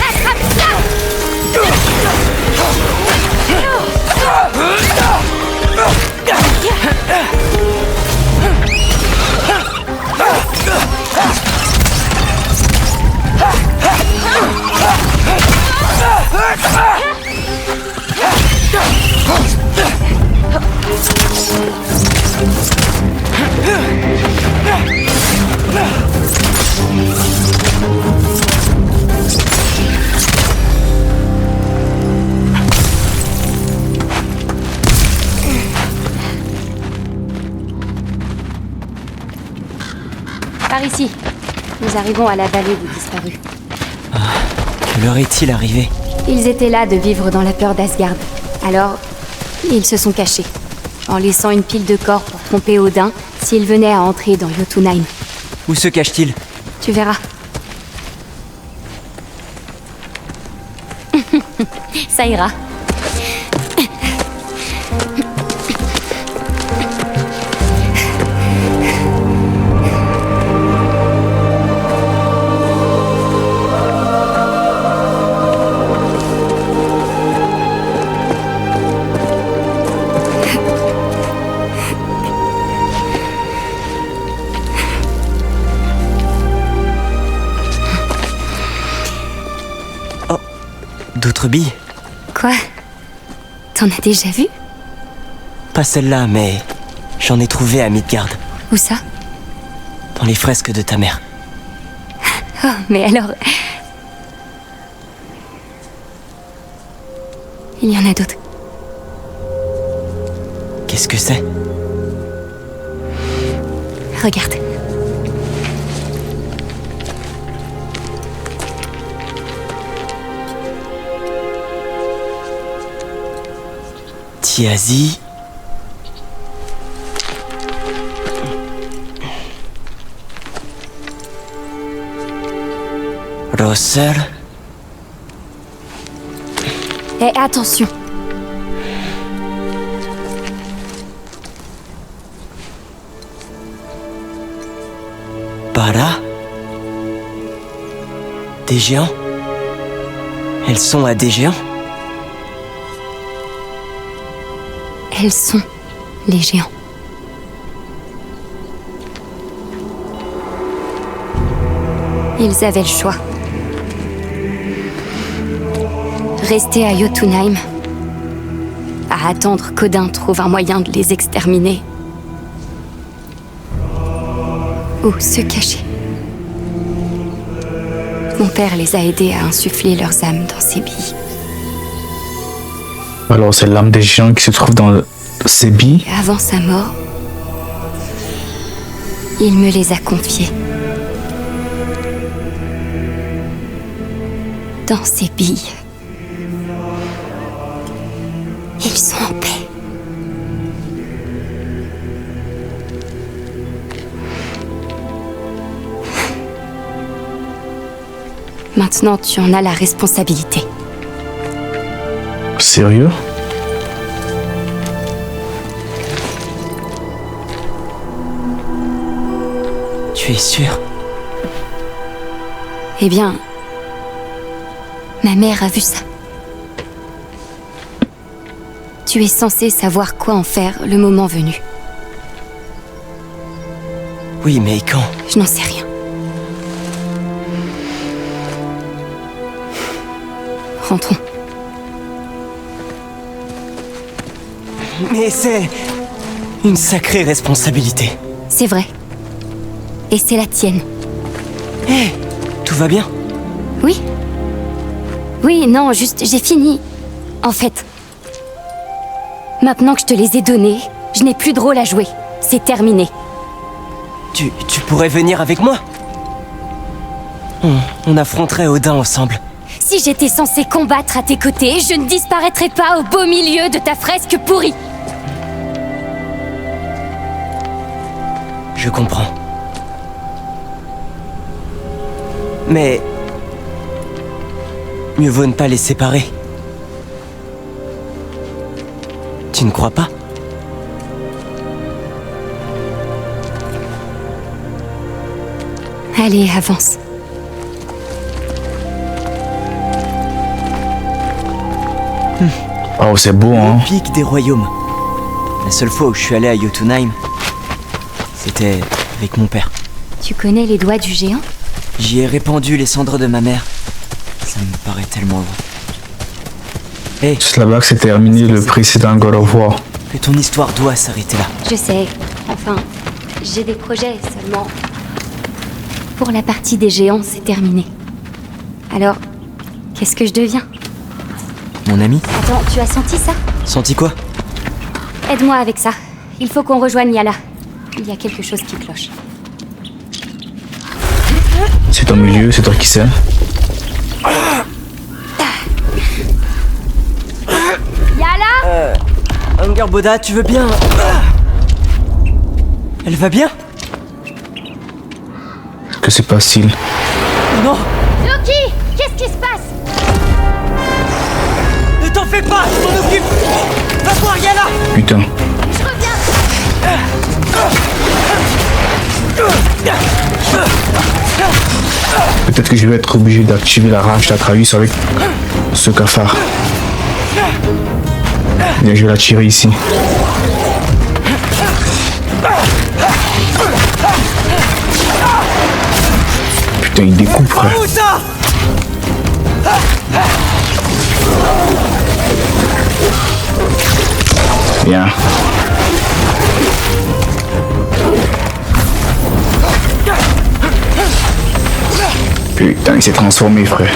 Attrape ça! Par ici. Nous arrivons à la vallée des disparus. Que leur est-il arrivé? Ils étaient là de vivre dans la peur d'Asgard. Alors, ils se sont cachés, en laissant une pile de corps pour tromper Odin s'il venait à entrer dans Jotunheim. Où se cache-t-il? Tu verras. Ça ira. autre bille. Quoi? T'en as déjà vu? Pas celle-là, mais j'en ai trouvé à Midgard, Où ça? dans les fresques de ta mère. Oh, mais alors... Il y en a d'autres. Qu'est-ce que c'est? Regarde. Tiazi. Russell. Et attention. Bara. Des géants? Elles sont à des géants? Elles sont les géants. Ils avaient le choix. Rester à Jotunheim, à attendre qu'Odin trouve un moyen de les exterminer, ou se cacher. Mon père les a aidés à insuffler leurs âmes dans ces billes. Alors c'est l'âme des géants qui se trouve dans ces billes. Avant sa mort, il me les a confiées. Dans ces billes, ils sont en paix. Maintenant, tu en as la responsabilité. Sérieux? Tu es sûr? Eh bien, ma mère a vu ça. Tu es censé savoir quoi en faire le moment venu. Oui, mais quand? Je n'en sais rien. Rentrons. Mais c'est une sacrée responsabilité. C'est vrai. Et c'est la tienne. Hé, tout va bien? Oui. Oui, non, juste, j'ai fini. En fait. Maintenant que je te les ai donnés, je n'ai plus de rôle à jouer. C'est terminé. Tu pourrais venir avec moi? On affronterait Odin ensemble. Si j'étais censée combattre à tes côtés, je ne disparaîtrais pas au beau milieu de ta fresque pourrie. Je comprends. Mais... mieux vaut ne pas les séparer. Tu ne crois pas? Allez, avance. Oh, c'est beau, hein? Le pic des royaumes. La seule fois où je suis allé à Jotunheim, c'était avec mon père. Tu connais les doigts du géant? J'y ai répandu les cendres de ma mère. Ça me paraît tellement loin. Hé, C'est là-bas que s'est terminé le précédent God of War. que ton histoire doit s'arrêter là. Je sais. Enfin, j'ai des projets seulement. Pour la partie des géants, c'est terminé. Alors, qu'est-ce que je deviens? Mon ami? Attends, tu as senti ça? Senti quoi? Aide-moi avec ça. Il faut qu'on rejoigne Yala. Il y a quelque chose qui cloche. C'est au milieu, c'est toi qui sais. Yala! Angerboda, tu veux bien... Elle va bien? Que c'est facile. Non! Loki! Qu'est-ce qui se passe? Ne t'en fais pas, je m'en occupe! Va voir Yala! Putain. Je reviens! Peut-être que je vais être obligé d'activer la rage d'Atreus avec ce cafard. Bien, je vais la tirer ici. Putain, il découpe, frère. Où ça? Bien. Putain, il s'est transformé, frère.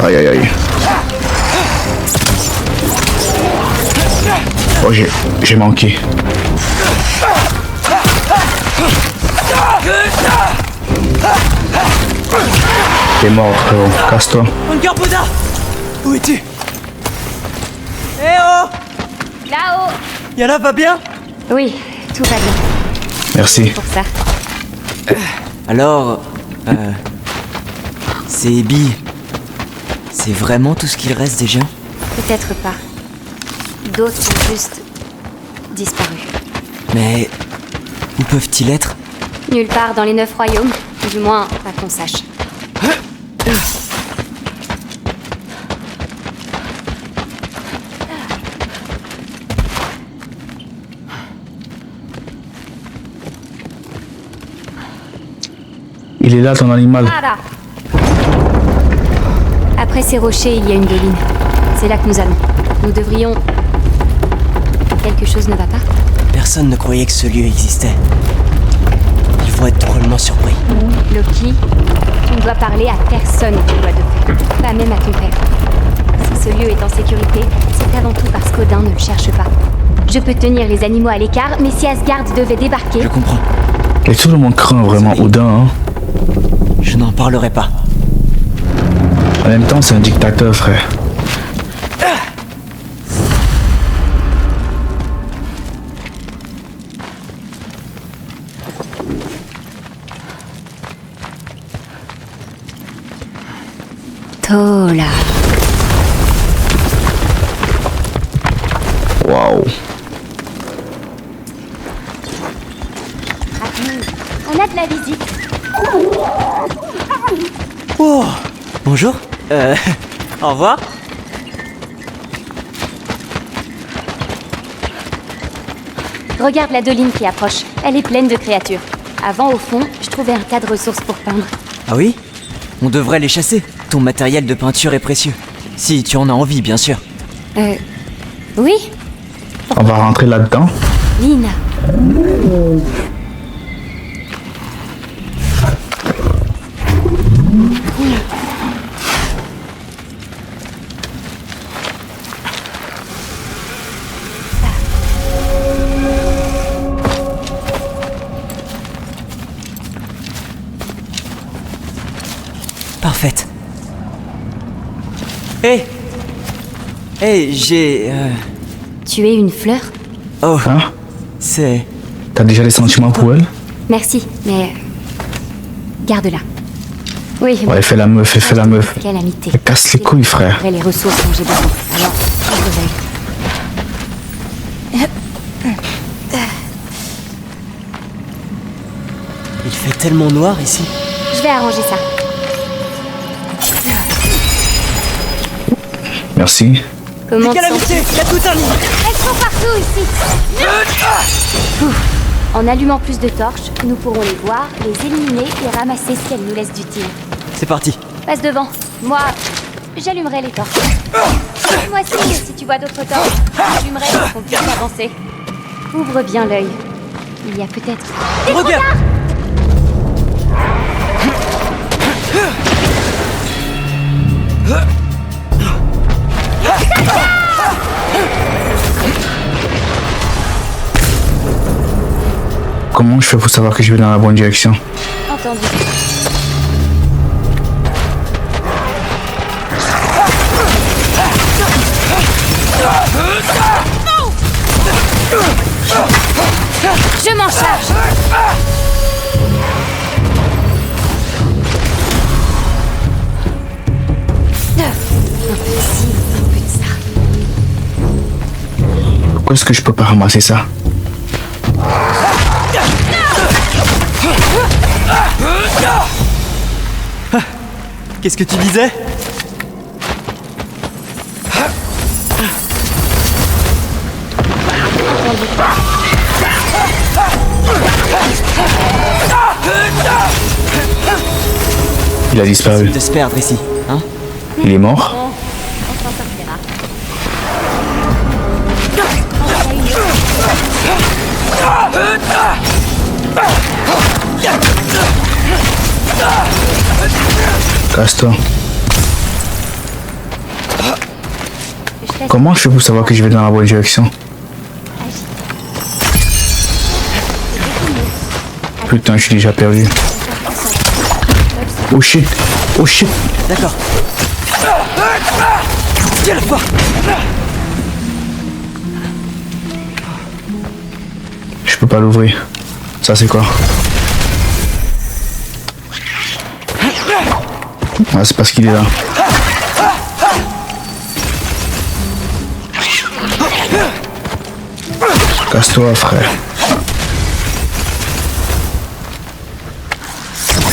Aïe aïe aïe. Oh, j'ai manqué. T'es mort, frérot. Casse-toi. Angarboda! Où es-tu? Eh oh! Là-haut! Yana va bien? Oui, tout va bien. Merci. Pour ça. Alors, c'est Abby. C'est vraiment tout ce qu'il reste des géants? Peut-être pas. D'autres ont juste disparu. Mais où peuvent-ils être? Nulle part dans les 9 royaumes. Du moins, pas qu'on sache. Il est là, ton animal. Voilà. Après ces rochers, il y a une colline. C'est là que nous allons. Nous devrions... Quelque chose ne va pas? Personne ne croyait que ce lieu existait. Ils vont être drôlement surpris. Loki, tu ne dois parler à personne de loi de paix. Pas même à ton père. Si ce lieu est en sécurité, c'est avant tout parce qu'Odin ne le cherche pas. Je peux tenir les animaux à l'écart, mais si Asgard devait débarquer... Je comprends. Et tout le monde craint vraiment Odin, hein. Je n'en parlerai pas. En même temps, c'est un dictateur, frère. Tola. Waouh. On a de la visite. Oh! Bonjour. Au revoir. Regarde la doline qui approche. Elle est pleine de créatures. Avant, au fond, je trouvais un tas de ressources pour peindre. Ah oui? On devrait les chasser. Ton matériel de peinture est précieux. Si tu en as envie, bien sûr. Oui, On va rentrer là-dedans. Lina. Parfaite. Hé! Hé, j'ai... Tu es une fleur? Oh, Hein? c'est... T'as déjà des sentiments pour elle? Merci, mais... Garde-la. Oui, Ouais, fais la meuf, fais la meuf. quelle amitié. Elle casse les couilles, frère. Après les ressources dont j'ai besoin. Alors, ouvre l'œil. Il fait tellement noir ici. Je vais arranger ça. Merci. Comment te sens-tu? Il y a tout un lit. Elles sont partout ici. Ouf. En allumant plus de torches, nous pourrons les voir, les éliminer et ramasser ce qu'elles nous laissent d'utile. C'est parti. Passe devant. Moi, j'allumerai les torches. Moi aussi, si tu vois d'autres torches, j'allumerai pour qu'on puisse avancer. Ouvre bien l'œil. Il y a peut-être... Regarde. Comment je fais pour savoir que je vais dans la bonne direction? Entendu. Je m'en charge. Un peu de ci, un peu de ça. Pourquoi est-ce que je peux pas ramasser ça? Qu'est-ce que tu disais? Entendu. Il a disparu. De se perdre ici, hein? Il est mort. On s'en sortira. Casse-toi. Comment je fais pour savoir que je vais dans la bonne direction? Putain, je suis déjà perdu. Oh shit! Oh shit! D'accord. Tiens-le-toi! Je peux pas l'ouvrir. Ça c'est quoi? Ah, c'est parce qu'il est là. Casse-toi, frère.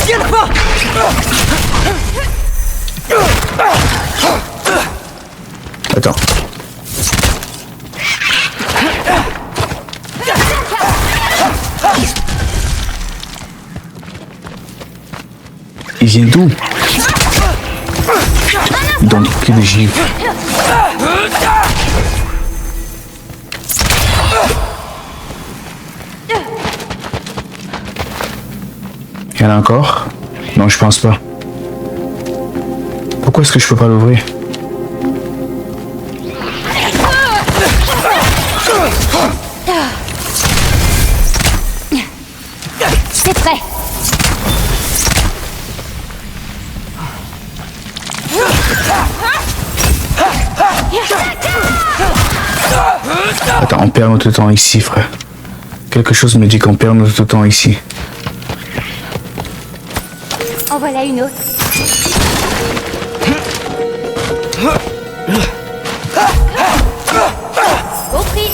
Tiens-le-toi! Attends. Il vient d'où? Donc, quel gifle. Il y en a encore? Non, je pense pas. Pourquoi est-ce que je peux pas l'ouvrir? C'est prêt. Attends, on perd notre temps ici, frère. Quelque chose me dit qu'on perd notre temps ici. En voilà une autre. Compris.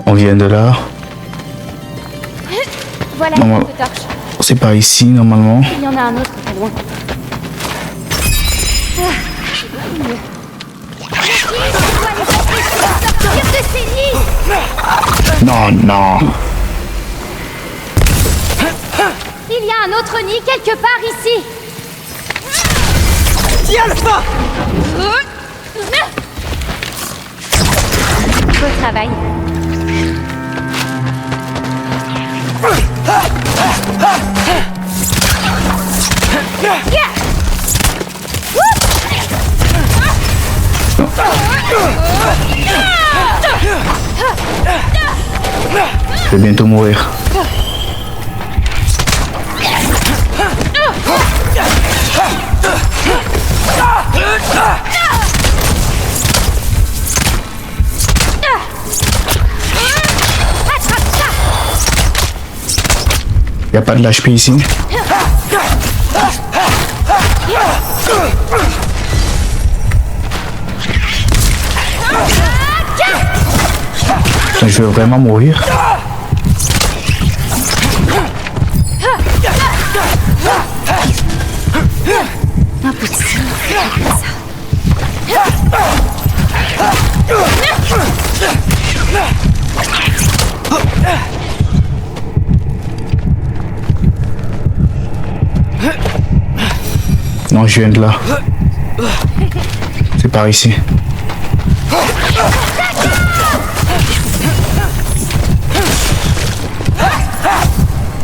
On vient de là. Voilà Non, une moi- autre torche. C'est par ici, normalement. Il y en a un autre pas loin. C'est beaucoup mieux. Sortir de ces nids. Non, non. Il y a un autre nid quelque part ici. Tiens-le-toi! Beau travail. Je vais bientôt mourir. Y a pas de l'HP ici. Putain, je vais vraiment mourir. Impossible. Non, je viens de là. C'est par ici.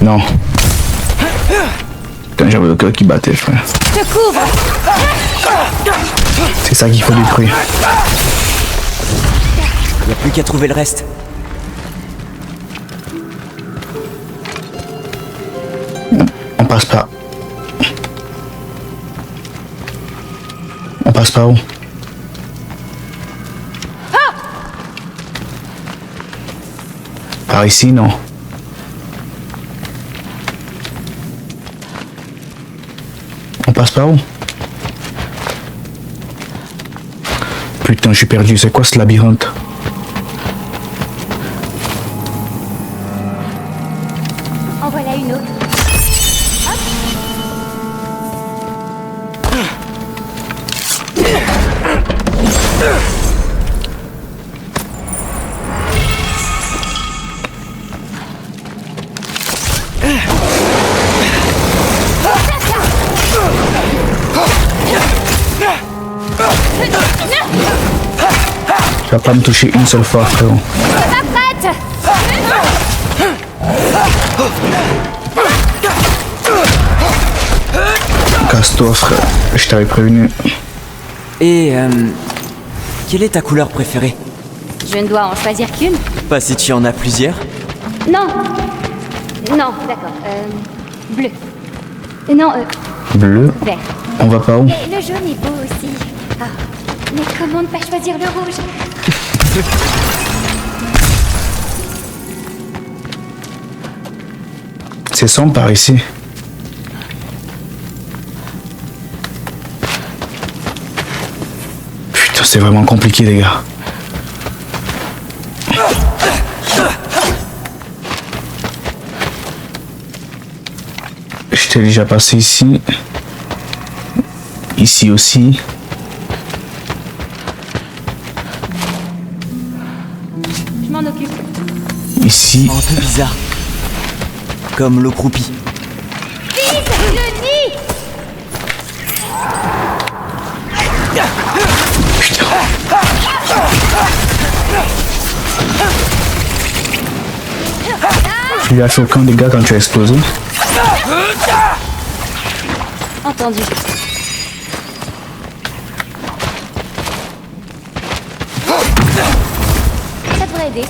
Non. Putain, j'avais le cœur qui battait, frère. Je te couvre. C'est ça qu'il faut détruire. Il n'y a plus qu'à trouver le reste. On passe par... On passe par où? Par ici, non. On passe par où? Putain, je suis perdu. C'est quoi ce labyrinthe? En voilà une autre. vas pas me toucher une seule fois, frérot. Pas prête. Casse-toi, frère. Je t'avais prévenu. Et, quelle est ta couleur préférée? Je ne dois en choisir qu'une? Pas si tu en as plusieurs. Non. Non, d'accord. Bleu. Non, Bleu. vert. On va pas où? Et le jaune est beau aussi. Ah. Mais comment ne pas choisir le rouge? C'est sombre par ici. Putain, c'est vraiment compliqué, les gars. J'étais déjà passé ici. Ici aussi. Je m'en occupe. Ici. Un peu bizarre. Comme l'eau croupie. Vise le nid. Tu lui as fait aucun dégât quand tu as explosé. Entendu. Ça devrait aider.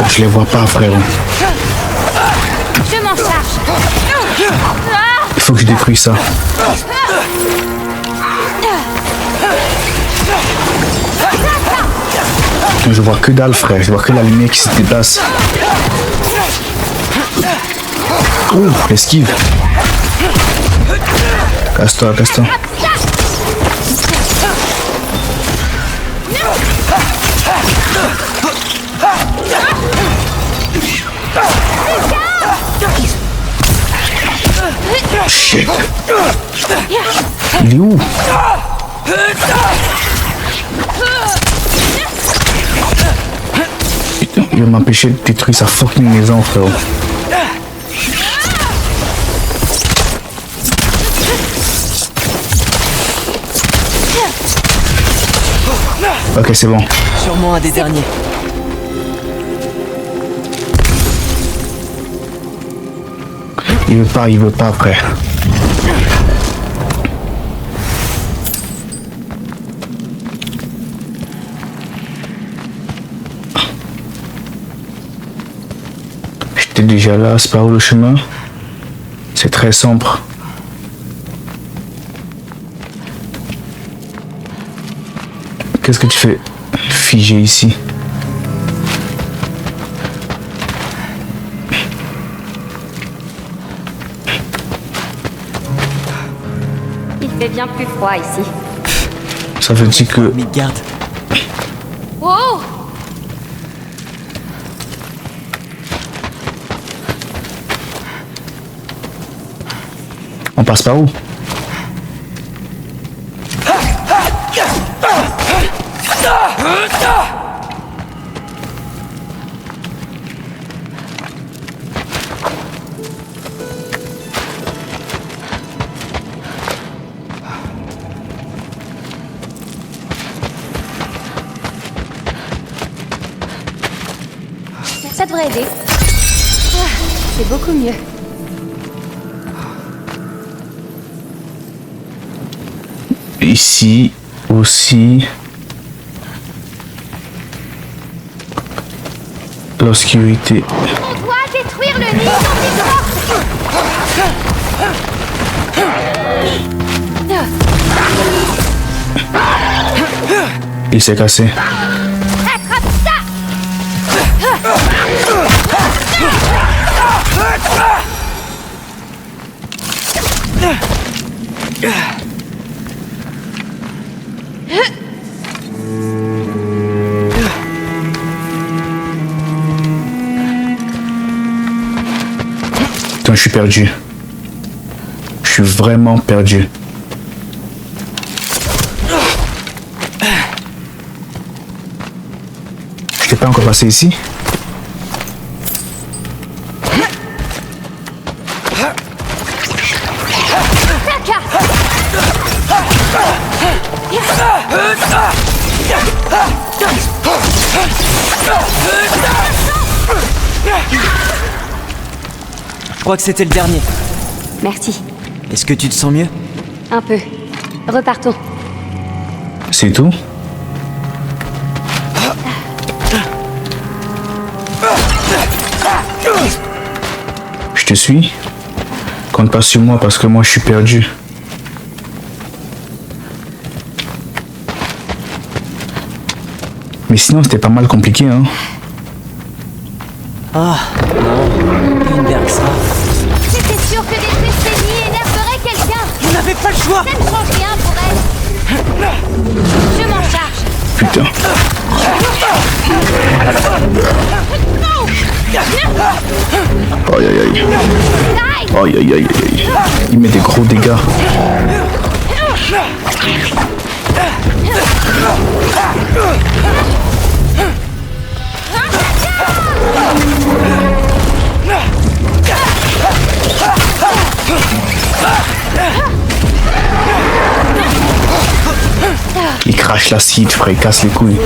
Je les vois pas, frérot. Je m'en charge. Il faut que je détruise ça. Je vois que dalle, frère. Je vois que la lumière qui se déplace. Ouh, esquive. Casse-toi, casse-toi. Shit. Il est où? Putain, il va m'empêcher de détruire sa fucking maison, frérot. Ok, c'est bon. Sûrement un des derniers. Il veut pas, frère. J'étais déjà là, c'est par où le chemin? C'est très sombre. Qu'est-ce que tu fais figé ici? Il fait bien plus froid ici. Ça veut dire que... Midgard. Oh! On passe par où? Ça devrait aider. Ah, c'est beaucoup mieux. Ici aussi. L'obscurité. On doit détruire le nid Il s'est cassé. Attrape ça! Putain, je suis perdu. Je suis vraiment perdu. encore passé ici? Je crois que c'était le dernier. Merci. Est-ce que tu te sens mieux? Un peu. Repartons. C'est tout? Je te suis. Compte pas sur moi parce que moi je suis perdu. Mais sinon c'était pas mal compliqué hein. Ah, non. Une Bergsa. J'étais sûre que détruire Penny énerverait quelqu'un. On n'avait pas le choix. Ça ne change rien pour elle. Je m'en charge. Putain. Aïe aïe aïe. Aïe aïe aïe aïe. Il met des gros dégâts. Il crache l'acide, frère, il casse les couilles.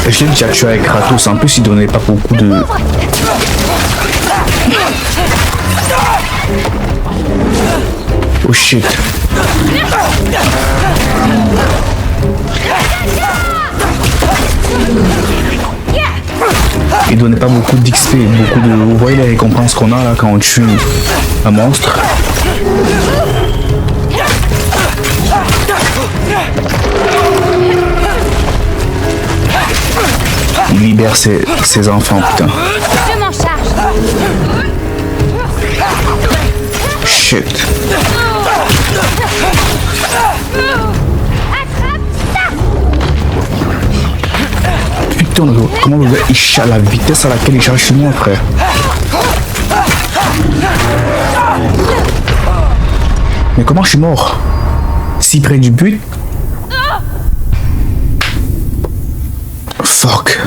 Je l'ai déjà tué avec Kratos, en plus il donnait pas beaucoup de... Oh shit. Il donnait pas beaucoup d'XP, beaucoup de... Vous voyez les récompenses qu'on a là quand on tue un monstre. Il libère ses enfants, putain. Je m'en charge. Shit. Putain, comment le gars il charge, la vitesse à laquelle il charge chez moi, frère. Mais comment je suis mort? Si près du but? Fuck.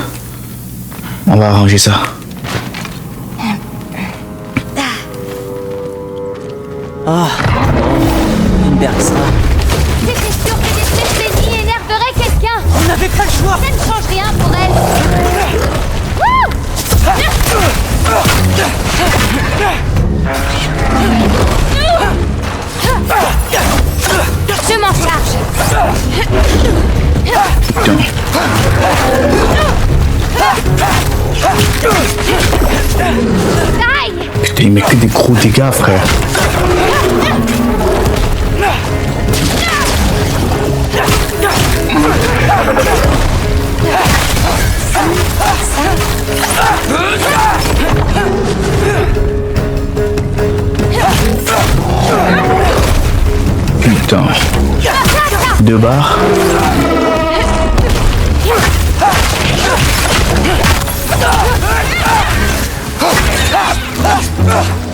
On va arranger ça. Ah, une Bergsa. J'étais sûre que détruire Penny énerverait quelqu'un. On n'avait pas le choix. Ça ne change rien pour elle. Je m'en charge. Putain. Aïe. Putain, il met que des gros dégâts, frère. Putain. 2 barres.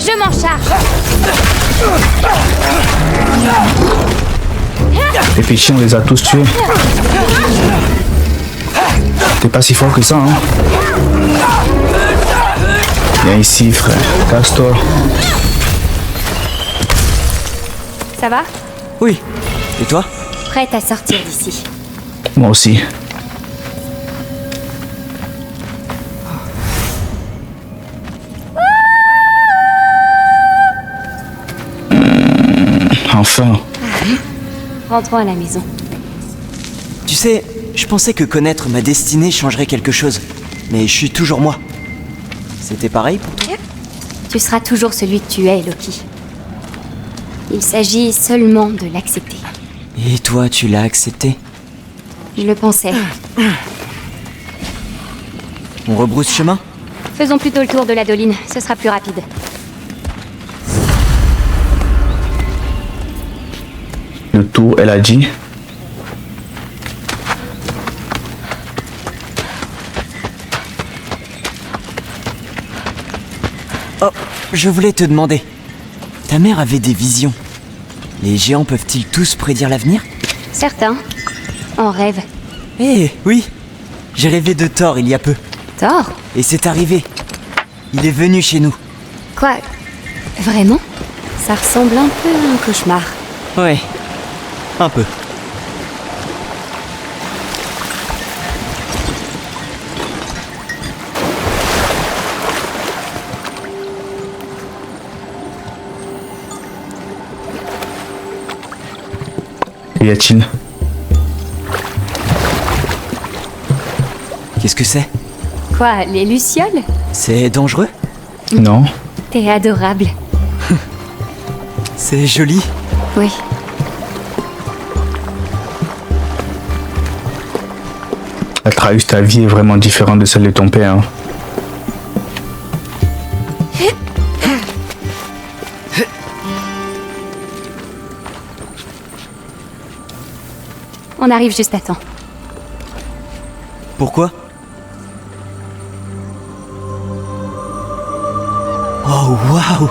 Je m'en charge. Les péchés, on les a tous tués. T'es pas si fort que ça, hein. Viens ici, frère. Casse-toi. Ça va? Oui. Et toi? Prête à sortir d'ici. Moi aussi. Enfin. Rentrons à la maison. Tu sais, je pensais que connaître ma destinée changerait quelque chose. Mais je suis toujours moi. C'était pareil pour toi? Tu seras toujours celui que tu es, Loki. Il s'agit seulement de l'accepter. Et toi, tu l'as accepté? Je le pensais. On rebrousse chemin? Faisons plutôt le tour de la doline, ce sera plus rapide. Le tour, elle a dit. Oh, je voulais te demander. Ta mère avait des visions. Les géants peuvent-ils tous prédire l'avenir? Certains. En rêve. Eh, oui. J'ai rêvé de Thor il y a peu. Thor? Et c'est arrivé. Il est venu chez nous. Quoi? Vraiment? Ça ressemble un peu à un cauchemar. Ouais. Un peu. Y a-t-il? Qu'est-ce que c'est? Quoi, les lucioles? C'est dangereux? Non. T'es adorable. C'est joli. Oui. Atreus, ta vie est vraiment différente de celle de ton père. Hein. On arrive juste à temps. Pourquoi? Oh, waouh!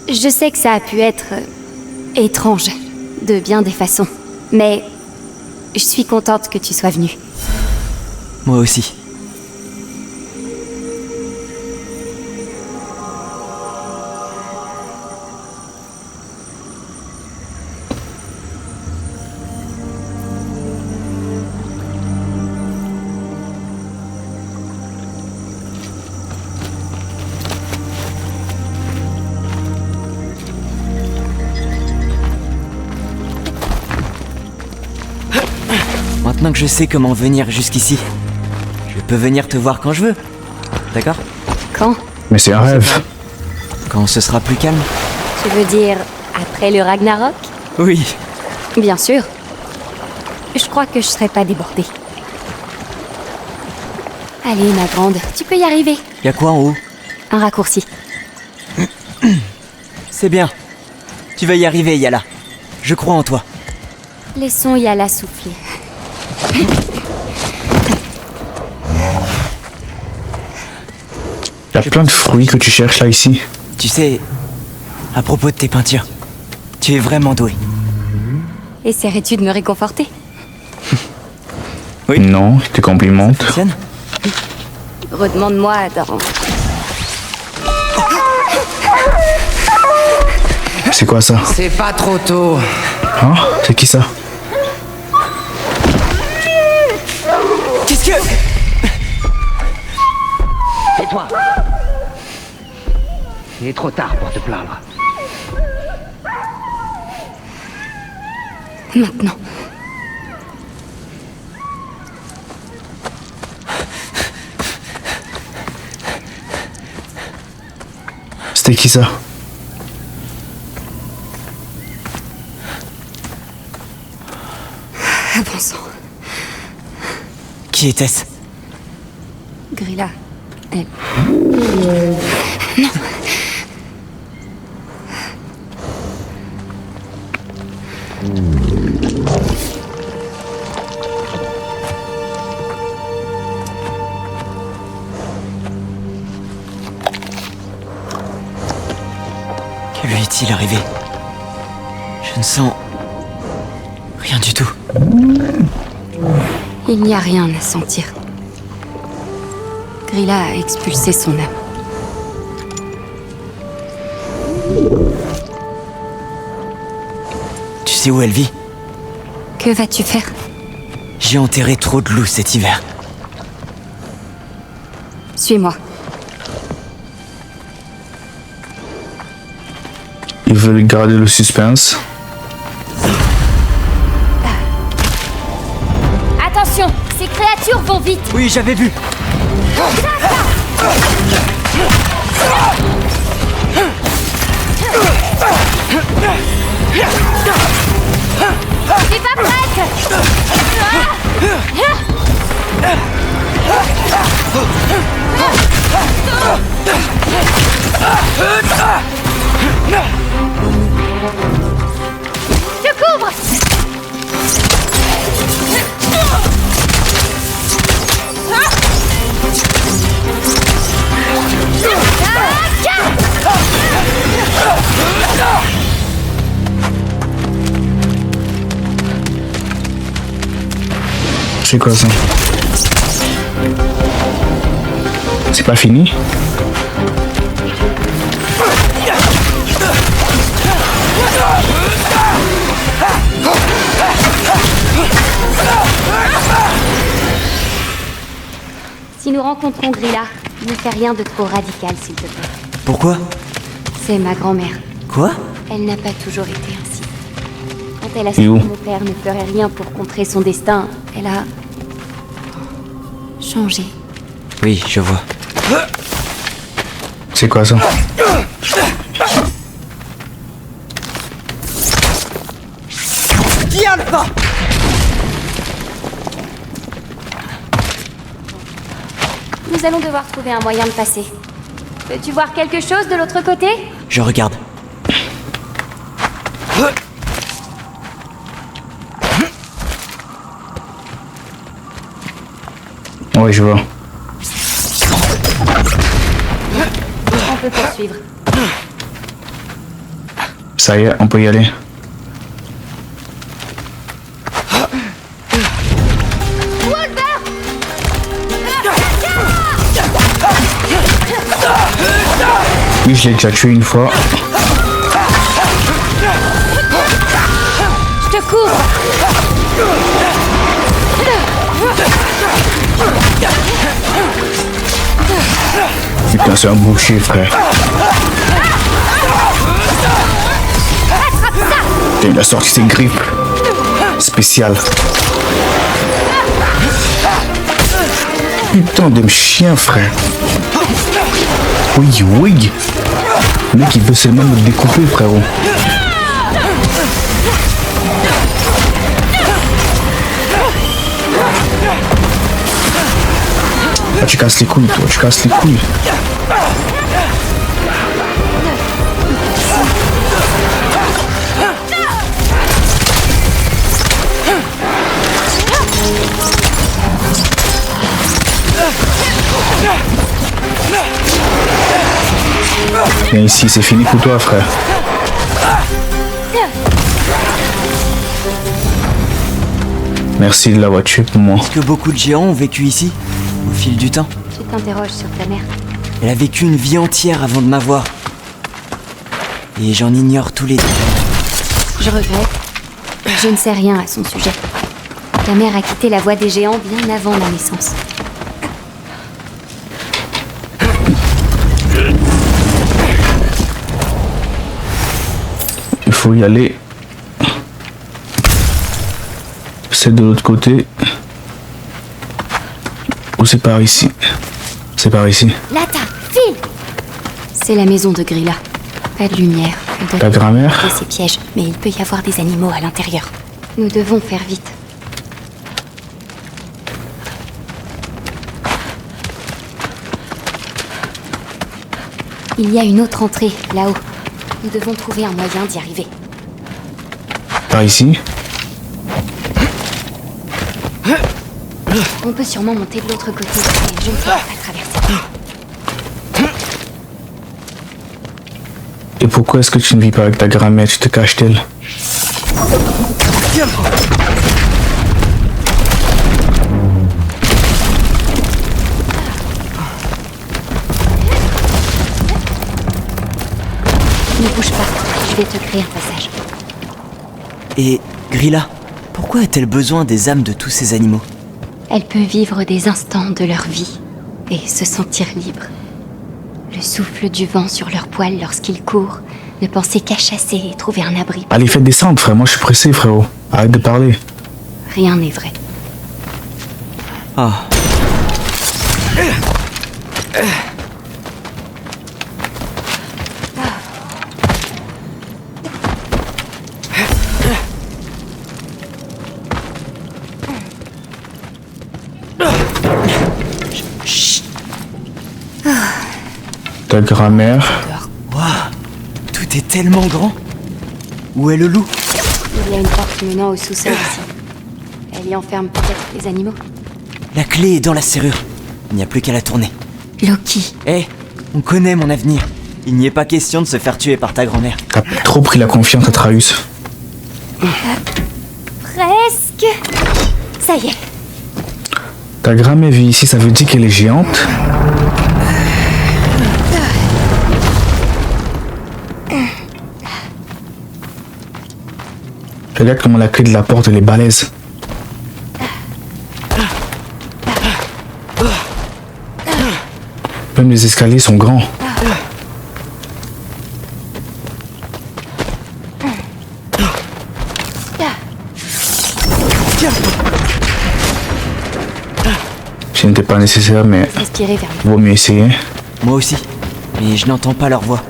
Je sais que ça a pu être étrange, de bien des façons. Mais je suis contente que tu sois venu. Moi aussi. Maintenant que je sais comment venir jusqu'ici, je peux venir te voir quand je veux. D'accord? Quand? Mais c'est un rêve. Quand ce sera plus calme? Tu veux dire après le Ragnarok? Oui. Bien sûr. Je crois que je serai pas débordée. Allez, ma grande, tu peux y arriver. Y a quoi en haut? Un raccourci. C'est bien. Tu vas y arriver, Yala. Je crois en toi. Laissons Yala souffler. Il y a plein de fruits que tu cherches là ici. Tu sais, à propos de tes peintures, tu es vraiment doué. Essaierais-tu de me réconforter? Oui. Non, je te complimente. Tienne? Redemande-moi dans... C'est quoi ça? C'est pas trop tôt. Hein? C'est qui ça? Qu'est-ce que... Tais-toi. Il est trop tard pour te plaindre. Maintenant. C'était qui ça? Ah bon sang. Qui était-ce? Grilla. Elle. Que lui est-il arrivé? Je ne sens... rien du tout. Il n'y a rien à sentir. Grilla a expulsé son âme. Tu sais où elle vit? Que vas-tu faire? J'ai enterré trop de loups cet hiver. Suis-moi. Ils veulent garder le suspense. Attention, ces créatures vont vite. Oui, j'avais vu. T'es pas prête? Je couvre. C'est quoi ça? C'est pas fini? Si nous rencontrons Grilla, ne fais rien de trop radical, s'il te plaît. Pourquoi? C'est ma grand-mère. Quoi? Elle n'a pas toujours été ainsi. Quand elle a Et su où que mon père ne ferait rien pour contrer son destin, elle a... changé. Oui, je vois. C'est quoi ça? Viens pas! Nous allons devoir trouver un moyen de passer. Peux-tu voir quelque chose de l'autre côté? Je regarde. Ouais, je vois. On peut poursuivre. Ça y est, on peut y aller. Oui, je l'ai déjà tué une fois. Je te couvre! Putain, c'est un boucher, frère. Putain, il a sorti ses griffes spéciales. Putain de chien, frère. Oui, oui. Le mec, il veut seulement me découper, frérot. Ah, tu casses les couilles, toi, tu casses les couilles. Viens ici, c'est fini pour toi, frère. Merci de l'avoir tué pour moi. Est-ce que beaucoup de géants ont vécu ici, au fil du temps? Je t'interroge sur ta mère. Elle a vécu une vie entière avant de m'avoir. Et j'en ignore tous les détails. Je regrette. Je ne sais rien à son sujet. Ta mère a quitté la voie des géants bien avant ma naissance. Il faut y aller. C'est de l'autre côté. Ou c'est par ici? C'est par ici. Lata, file! C'est la maison de Grilla. Pas de lumière. Elle doit Ta grand-mère? éviter ses pièges, mais il peut y avoir des animaux à l'intérieur. Nous devons faire vite. Il y a une autre entrée, là-haut. Nous devons trouver un moyen d'y arriver. Par ici? On peut sûrement monter de l'autre côté, mais je ne sais pas traverser. Et pourquoi est-ce que tu ne vis pas avec ta grand-mère? Tu te caches d'elle? Ne bouge pas, je vais te créer un passage. Et Grilla, pourquoi a-t-elle besoin des âmes de tous ces animaux? Elle peut vivre des instants de leur vie et se sentir libre. Le souffle du vent sur leurs poils lorsqu'ils courent, ne penser qu'à chasser et trouver un abri. Allez, faites descendre, frère. Moi, je suis pressé, frérot. Arrête de parler. Rien n'est vrai. Ah. Ta grand-mère. Waouh, tout est tellement grand. Où est le loup? Il y a une porte menant au sous-sol ici. Elle y enferme peut-être les animaux. La clé est dans la serrure. Il n'y a plus qu'à la tourner. Loki. Hé, on connaît mon avenir. Il n'y est pas question de se faire tuer par ta grand-mère. T'as trop pris la confiance à Traus. Presque. Ça y est. Ta grand-mère vit ici, ça veut dire qu'elle est géante? Regarde comment la clé de la porte elle est balèze. Même les escaliers sont grands. Ce n'était pas nécessaire, mais Respirez vers lui. vaut mieux essayer. Moi aussi, mais je n'entends pas leur voix.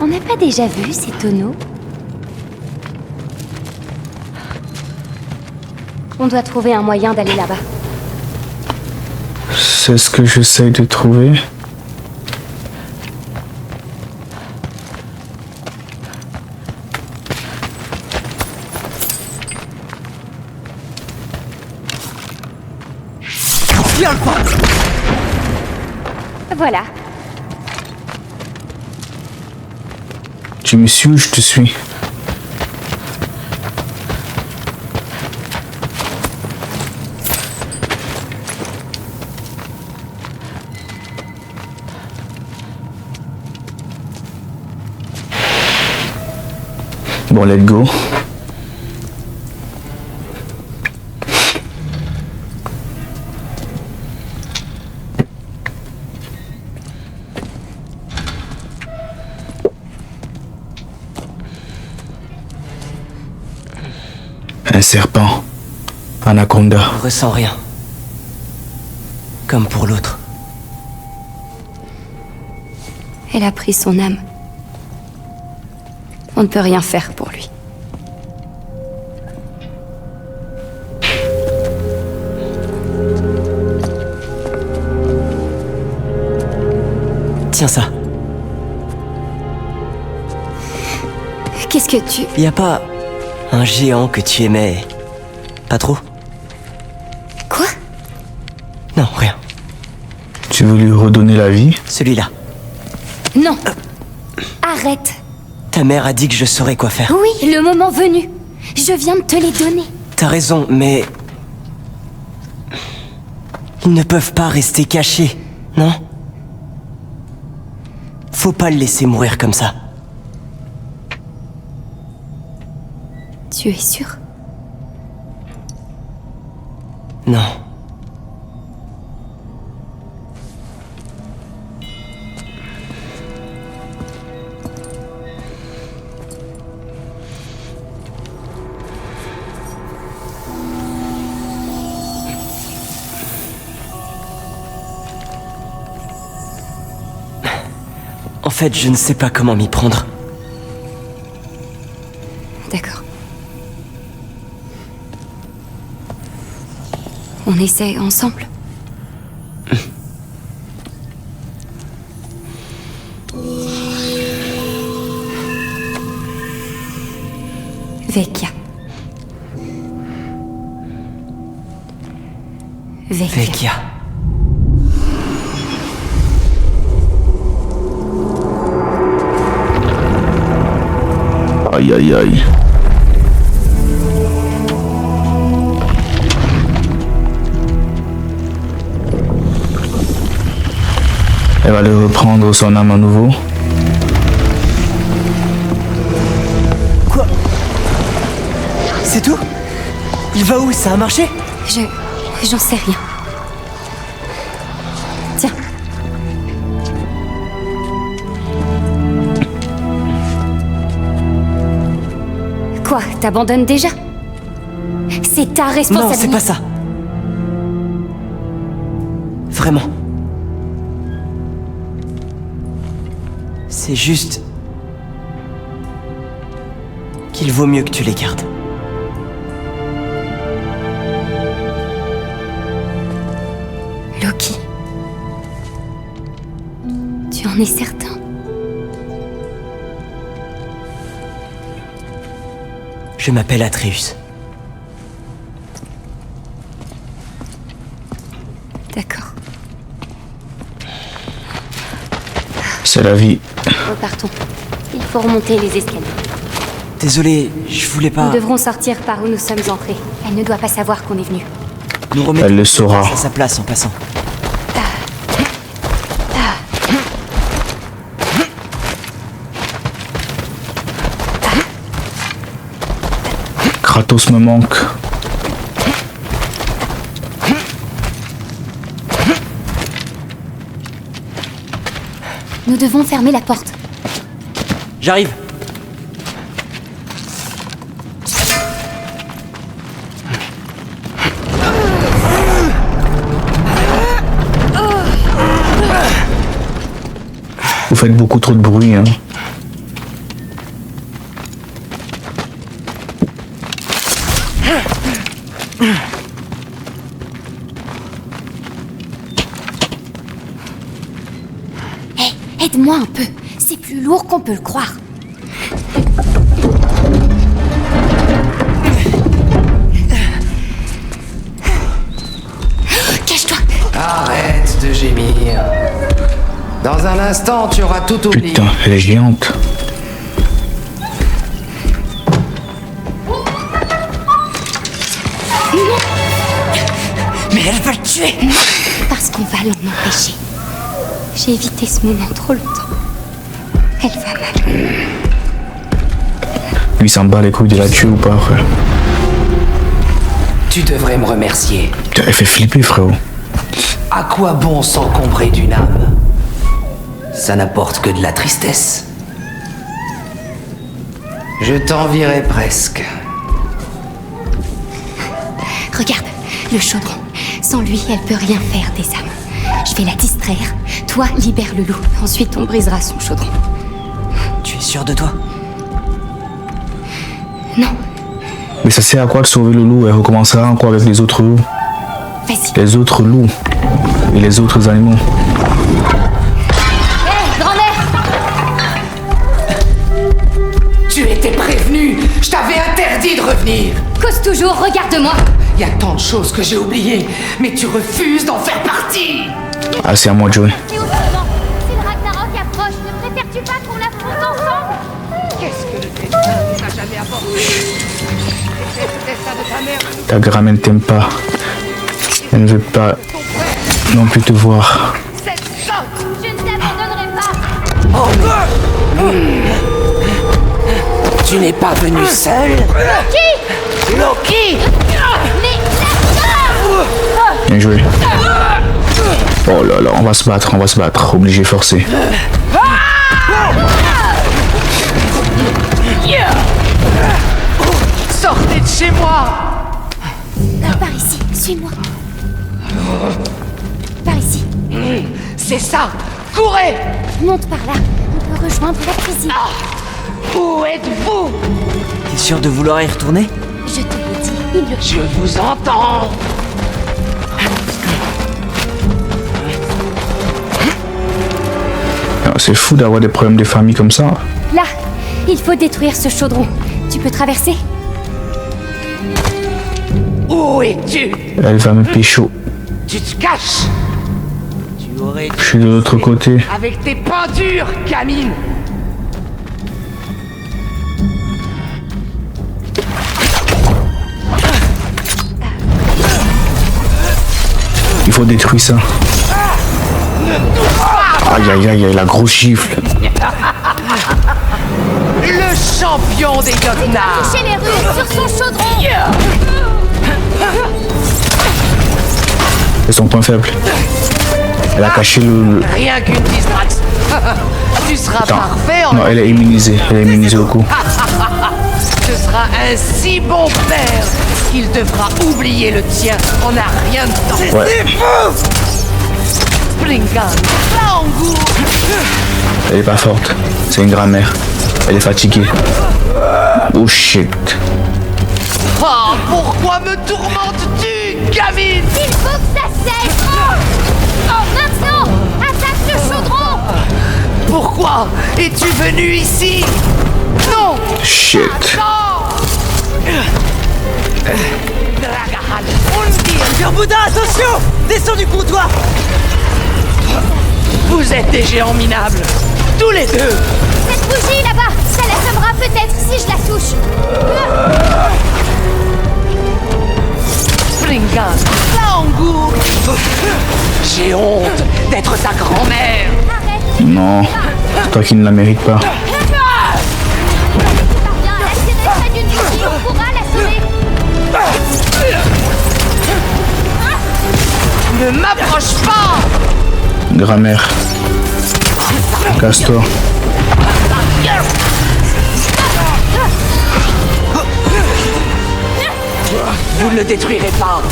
On n'a pas déjà vu ces tonneaux? On doit trouver un moyen d'aller là-bas. C'est ce que j'essaye de trouver. Voilà. Tu me suis ou je te suis? Bon, let's go. Un serpent. Anaconda. Je ressens rien. Comme pour l'autre. Elle a pris son âme. On ne peut rien faire pour lui. Tiens ça. Qu'est-ce que tu... Y a pas un géant que tu aimais pas trop? Quoi? Non, rien. Tu veux lui redonner la vie? Celui-là. Non. Arrête. Ta mère a dit que je saurais quoi faire. Oui, le moment venu. Je viens de te les donner. T'as raison, mais... Ils ne peuvent pas rester cachés, non? Faut pas le laisser mourir comme ça. Tu es sûr? Non. En fait, je ne sais pas comment m'y prendre. D'accord. On essaie ensemble. Vecchia. Vecchia. Aïe aïe aïe. Elle va le reprendre son âme à nouveau. Quoi? C'est tout? Il va où? Ça a marché? J'en sais rien. Tiens. Quoi? T'abandonnes déjà? C'est ta responsabilité. Non, c'est pas ça. Vraiment. C'est juste... qu'il vaut mieux que tu les gardes. Loki. Tu en es certain? Je m'appelle Atreus. D'accord. C'est la vie. Repartons. Il faut remonter les escaliers. Désolé, je voulais pas... Nous devrons sortir par où nous sommes entrés. Elle ne doit pas savoir qu'on est venu. Nous remettons Elle le saura. à sa place en passant. Kratos me manque. Nous devons fermer la porte. J'arrive. Vous faites beaucoup trop de bruit, hein. Hé, aide-moi un peu. C'est plus lourd qu'on peut le croire. Cache-toi. Arrête de gémir. Dans un instant, tu auras tout oublié. Putain, elle est géante. Mais elle va le tuer. Parce qu'on va l'en empêcher. J'ai évité ce moment trop longtemps. Elle va mal. Lui s'en bat les couilles de la tuer ou pas, frère. Tu devrais me remercier. Putain, elle fait flipper, frérot. À quoi bon s'encombrer d'une âme? Ça n'apporte que de la tristesse. Je t'envierais presque. Regarde, le chaudron. Sans lui, elle peut rien faire des âmes. Je vais la distraire. Toi, libère le loup. Ensuite, on brisera son chaudron. Tu es sûr de toi? Non, Mais ça sert à quoi de sauver le loup? Elle recommencera encore avec les autres loups. vas-y. Les autres loups. Et les autres animaux. Hé, grand-mère! Tu étais prévenu. Je t'avais interdit de revenir. Cause toujours, regarde-moi! Il y a tant de choses que j'ai oubliées, mais tu refuses d'en faire partie. Ah, c'est à moi de jouer. Et autrement, si le Ragnarok approche, ne préfères-tu pas qu'on affronte ensemble? Qu'est-ce que le destin ne t'a jamais apporté? C'était le destin de ta mère. Ta grand-mère ne t'aime pas. Elle ne veut pas non plus te voir. Cette sotte. Je ne t'abandonnerai pas! Tu n'es pas venu seul. Loki! Loki. Mais Bien joué. Oh là là, on va se battre. Obligé, forcé. Sortez de chez moi. par ici, suis-moi. Par ici. C'est ça. Courez. Monte par là. On peut rejoindre la cuisine. Où êtes-vous? T'es sûr de vouloir y retourner? Je te l'ai dit, il le Je vous entends. C'est fou d'avoir des problèmes de famille comme ça. Là, il faut détruire ce chaudron. Tu peux traverser? Où es-tu? Elle va me pécho. Tu te caches. Tu aurais Je suis de l'autre côté. avec tes peintures, gamine. Il faut détruire ça. Aïe aïe aïe, la grosse gifle. Le champion des Jotnar. Chez les rues, sur son chaudron! C'est son point faible. Elle a caché le... Rien qu'une distraction. Tu seras Attends. parfait en... Non, elle est immunisée. Elle est immunisée au coup. Ce sera un si bon père qu'il devra oublier le tien en un rien de temps. Ouais. Splingan, Langour. Elle est pas forte. C'est une grand-mère. Elle est fatiguée. Oh shit. Oh, pourquoi me tourmentes-tu, gamine? Il faut que ça cesse! Maintenant! Attaque le chaudron! Pourquoi es-tu venu ici? Non! Shit. Non! Sœur Bouddha, attention! Descends du comptoir! Vous êtes des géants minables, tous les deux. Cette bougie là-bas, ça l'assommera peut-être si je la touche. Springan, Langour. J'ai honte d'être ta grand-mère. Arrête. Non, c'est toi qui ne la mérite pas. Si tu parviens à l'attirer près d'une bougie, on pourra l'assommer. Ne m'approche pas. Grammaire. Casse-toi. Vous ne le détruirez pas.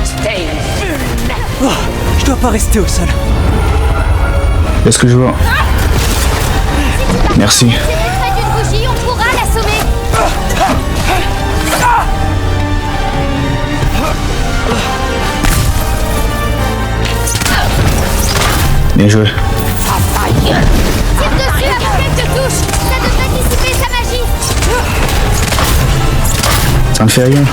Stay. Oh, je dois pas rester au sol. Est-ce que je vois? Merci. Si tu près d'une bougie, on pourra l'assommer. Bien joué. Tire dessus avant qu'elle te touche. Ça devrait dissiper sa magie. Ça ne fait rien.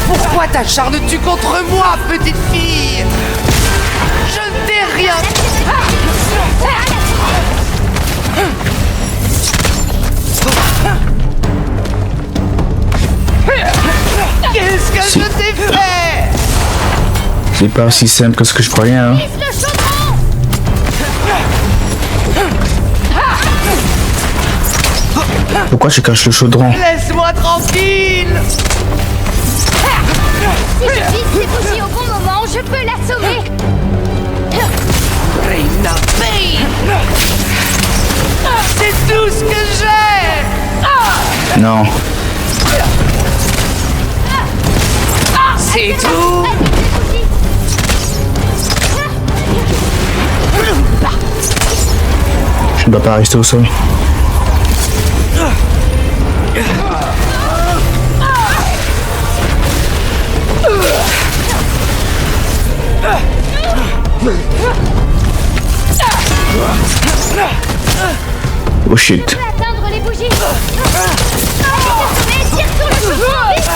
Pourquoi t'acharnes-tu contre moi, petite fille? Je ne t'ai rien. Qu'est-ce que je t'ai fait? C'est pas aussi simple que ce que je croyais, hein. Vise le chaudron. Pourquoi je cache le chaudron? Laisse-moi tranquille. Si je vise ces bougies au bon moment, je peux l'assommer. Reina Bane. C'est tout ce que j'ai. Non. C'est tout. Je ne dois pas rester au sol. Oh shit. Je peux atteindre les bougies. Allez, tire sur le chaudron, vite.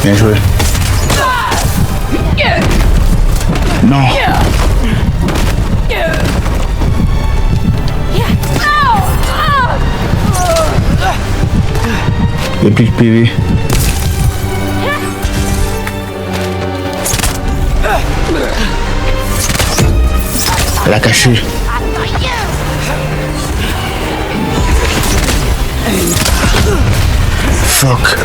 Bien joué. Non. Il n'y a plus de PV. Elle a caché. Fuck.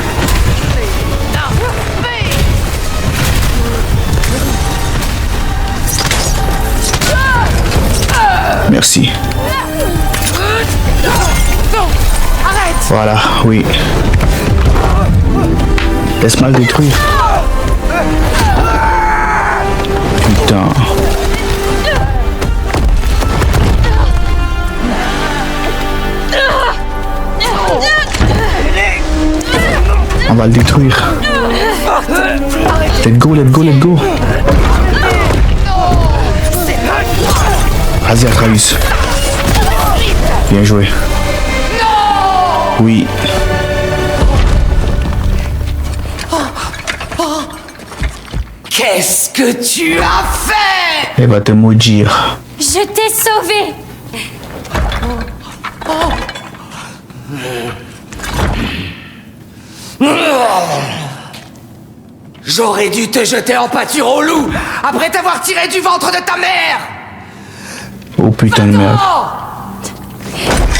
Merci. Voilà, oui. Laisse-moi le détruire. Putain. On va le détruire. Let's go, let's go, let's go. Vas-y, Atreus. Bien joué. Oui. Qu'est-ce que tu as fait? Elle va te maudire. Je t'ai sauvé. J'aurais dû te jeter en pâture au loup après t'avoir tiré du ventre de ta mère. Oh putain de merde.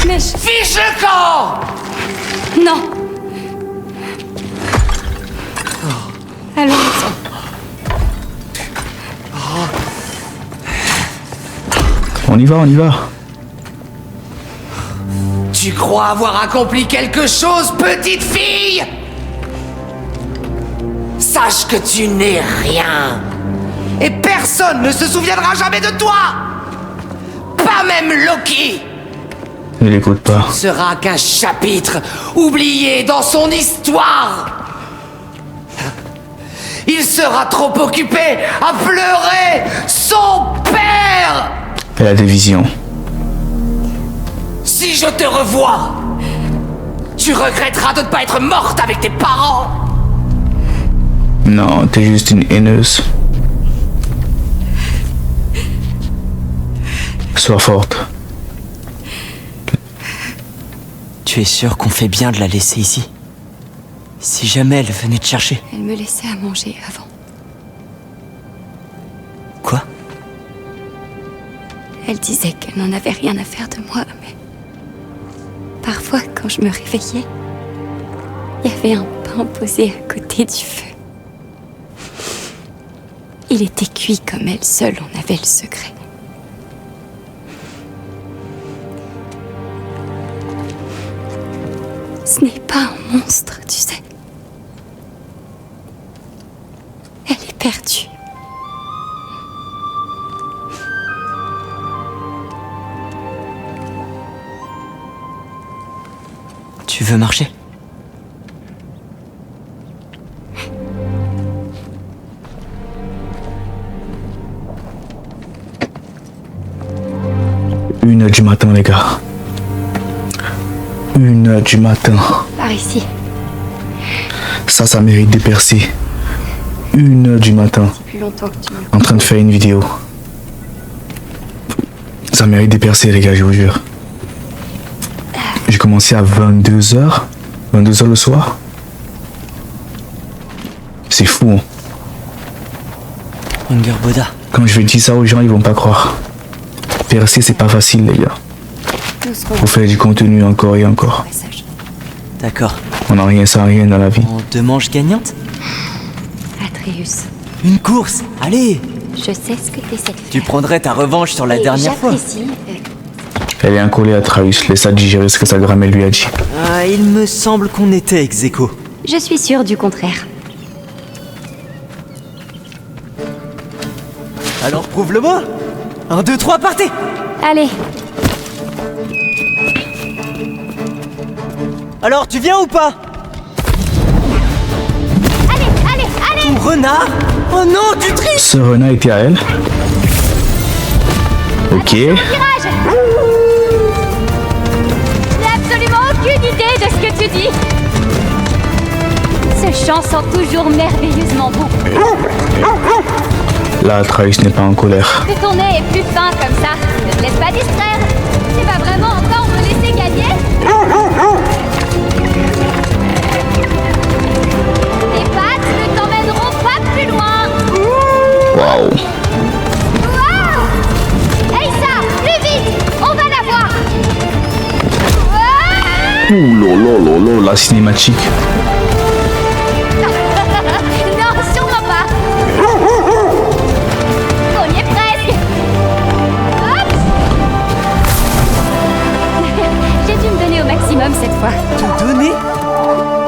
Mais Fiche le camp. non. Allons. On y va, on y va. Tu crois avoir accompli quelque chose, petite fille? Sache que tu n'es rien. Et personne ne se souviendra jamais de toi. Pas même Loki. Ne l'écoute pas. Ne sera qu'un chapitre oublié dans son histoire. Il sera trop occupé à pleurer son père. Elle a des visions. Si je te revois, tu regretteras de ne pas être morte avec tes parents. Non, t'es juste une haineuse. Sois forte. Tu es sûr qu'on fait bien de la laisser ici? Si jamais elle venait te chercher. Elle me laissait à manger avant. Quoi? Elle disait qu'elle n'en avait rien à faire de moi, mais... Parfois, quand je me réveillais, il y avait un pain posé à côté du feu. Il était cuit comme elle seule en avait le secret. Ce n'est pas un monstre, tu sais. Elle est perdue. Tu veux marcher? Une heure du matin, les gars. 1h du matin. Par ici. Ça mérite de percer. 1h du matin. Plus longtemps que tu me... En train de faire une vidéo. Ça mérite de percer, les gars, je vous jure. J'ai commencé à 22h. 22h le soir. C'est fou, hein. Hunger Boda. Quand je vais dire ça aux gens, ils vont pas croire. Percer, c'est pas facile, les gars. Nous serons Faut faire du contenu encore et encore. passage. D'accord. On n'a rien sans rien dans la vie. En 2 manches gagnantes? Atreus, Une course! Allez! je sais ce que tu essaies de faire. Tu prendrais ta revanche sur la Et dernière fois. j'apprécie, Elle est incollée à Travis. Laisse-la digérer ce que sa grand-mère lui a dit. Il me semble qu'on était ex aequo. Je suis sûre du contraire. Alors prouve-le-moi! 1, 2, 3, partez! Allez, Alors tu viens ou pas? allez! Ton renard? Oh non, tu triches! Ce renard était à elle. Ok. Virage! J'ai absolument aucune idée de ce que tu dis. Ce chant sent toujours merveilleusement bon. Là, Travis n'est pas en colère. Que ton nez est plus fin comme ça. Ne te laisse pas distraire. Tu vas vraiment encore me laisser gagner? Tes pattes ne t'emmèneront pas plus loin. Waouh. Wow! Hey ça, plus vite! On va la voir! Wow! Ouh lolo, la cinématique. Non, sûrement pas! On y est presque! Hop! J'ai dû me donner au maximum cette fois. Te donner?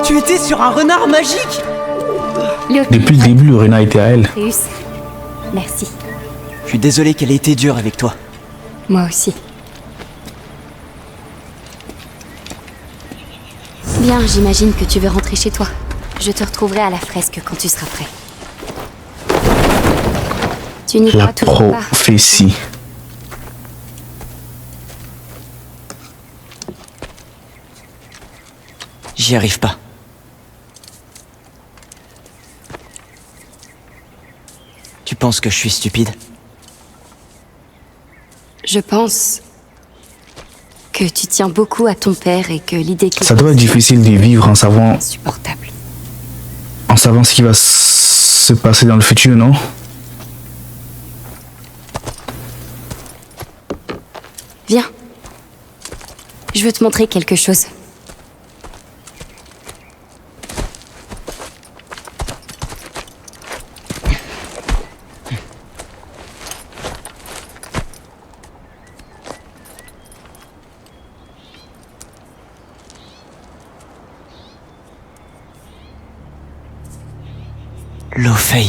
Tu étais sur un renard magique? Depuis le début, le renard était à elle. Atreus, merci. Je suis désolé qu'elle ait été dure avec toi. Moi aussi. Bien, j'imagine que tu veux rentrer chez toi. Je te retrouverai à la fresque quand tu seras prêt. Tu n'y La crois toujours pas? prophétie. J'y arrive pas. Tu penses que je suis stupide? Je pense que tu tiens beaucoup à ton père et que l'idée que Ça doit être difficile de vivre en savant insupportable. ce qui va se passer dans le futur, non? Viens. Je veux te montrer quelque chose. Lofei.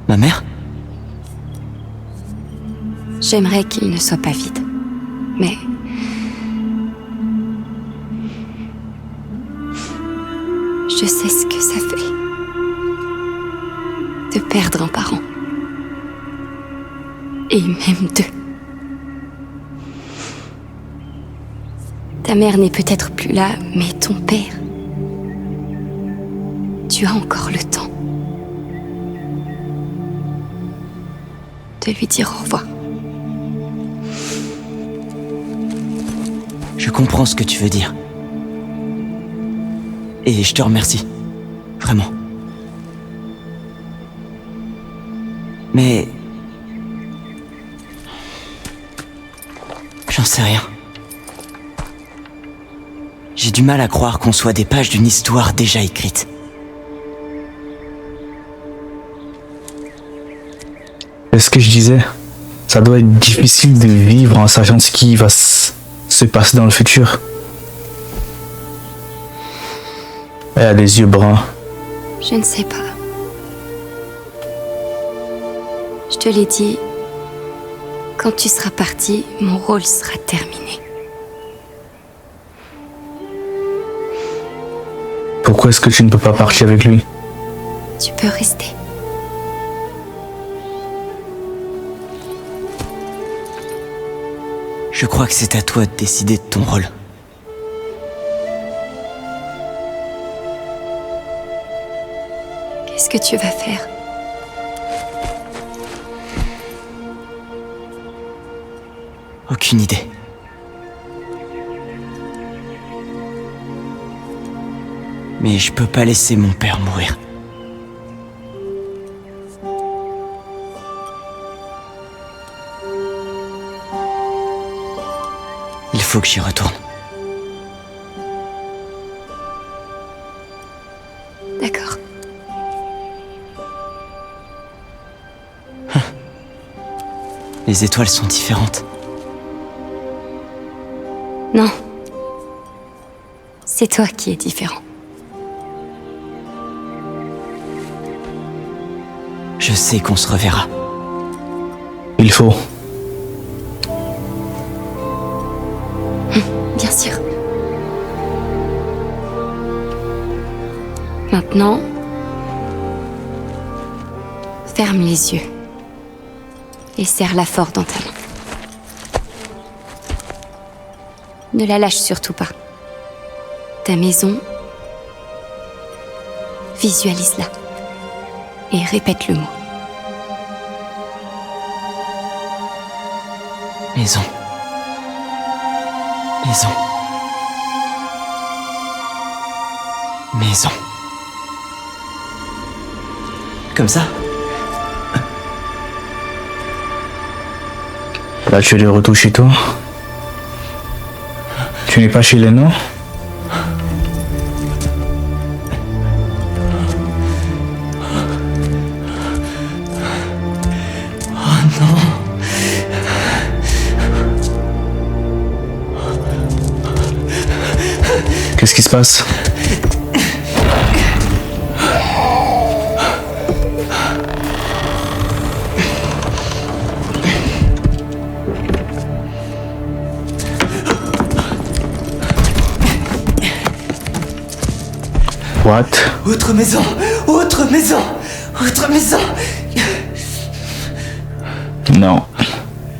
Ma mère? J'aimerais qu'il ne soit pas vide. Mais... je sais ce que ça fait. perdre un parent. Et même deux. Ta mère n'est peut-être plus là, mais ton père... Tu as encore le temps de lui dire au revoir. Je comprends ce que tu veux dire. Et je te remercie. Vraiment. Mais... j'en sais rien. J'ai du mal à croire qu'on soit des pages d'une histoire déjà écrite. C'est ce que je disais. Ça doit être difficile de vivre en sachant ce qui va se passer dans le futur. Elle a des yeux bruns. Je ne sais pas. Je te l'ai dit, quand tu seras parti, mon rôle sera terminé. Pourquoi est-ce que tu ne peux pas partir avec lui? Tu peux rester. Je crois que c'est à toi de décider de ton rôle. Qu'est-ce que tu vas faire? Aucune idée. Mais je peux pas laisser mon père mourir. Il faut que j'y retourne. D'accord. Les étoiles sont différentes. Non. C'est toi qui es différent. Je sais qu'on se reverra. Il faut. Bien sûr. Maintenant, ferme les yeux et serre-la fort dans ta main. Ne la lâche surtout pas. Ta maison, visualise-la et répète le mot. Maison. Maison. Maison. Comme ça? Là, tu es de retour chez toi. Tu n'es pas chez les non? Oh non. Qu'est-ce qui se passe? What? Autre maison. Autre maison. Autre maison. Non.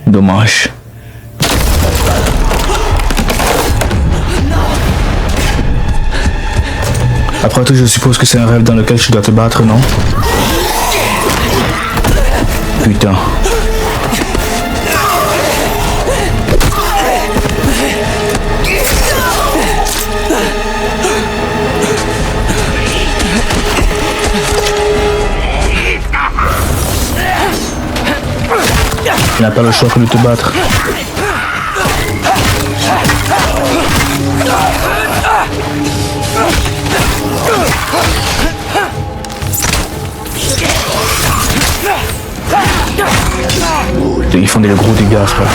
Dommage. Après tout, je suppose que c'est un rêve dans lequel tu dois te battre, non? Putain. Tu n'as pas le choix que de te battre. Ils font des gros dégâts, frère.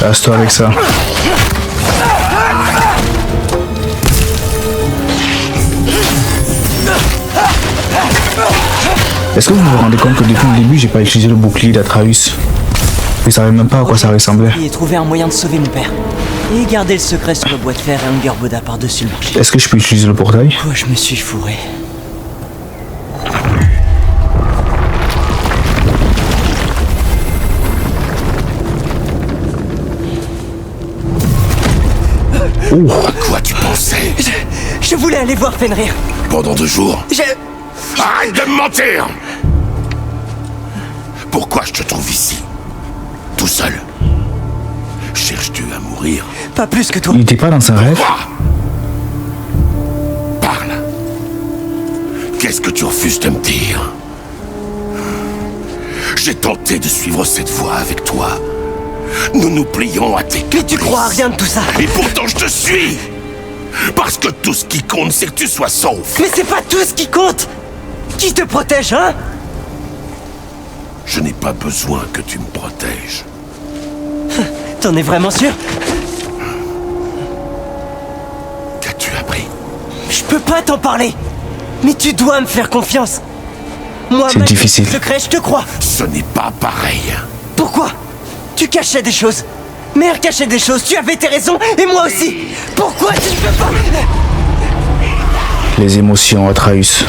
Casse-toi avec ça. Est-ce que vous vous rendez compte que depuis le début, j'ai pas utilisé le bouclier d'Atreus? Je savais même pas à quoi ça ressemblait. Et trouver un moyen de sauver mon père. Et garder le secret sur le bois de fer et Angerboda par-dessus le marché. Est-ce que je peux utiliser le portail? Oh, je me suis fourré. Oh. À quoi tu pensais? Je voulais aller voir Fenrir. Pendant 2 jours? Arrête de me mentir! Pourquoi je te trouve ici? Tout seul? Cherches-tu à mourir? Pas plus que toi. Il était pas dans un rêve? Quoi? Parle. Qu'est-ce que tu refuses de me dire? J'ai tenté de suivre cette voie avec toi. Nous nous plions à tes caprices. Mais tu crois à rien de tout ça. Et pourtant je te suis! Parce que tout ce qui compte, c'est que tu sois sauf. Mais c'est pas tout ce qui compte. Qui te protège, hein? Je n'ai pas besoin que tu me protèges. T'en es vraiment sûr? Qu'as-tu appris? Je peux pas t'en parler. Mais tu dois me faire confiance. Moi, C'est difficile. Secret, je te crois. Ce n'est pas pareil. Pourquoi? Tu cachais des choses. Mère cachait des choses. Tu avais tes raisons et moi aussi. Pourquoi tu ne peux pas? Les émotions, Atreus.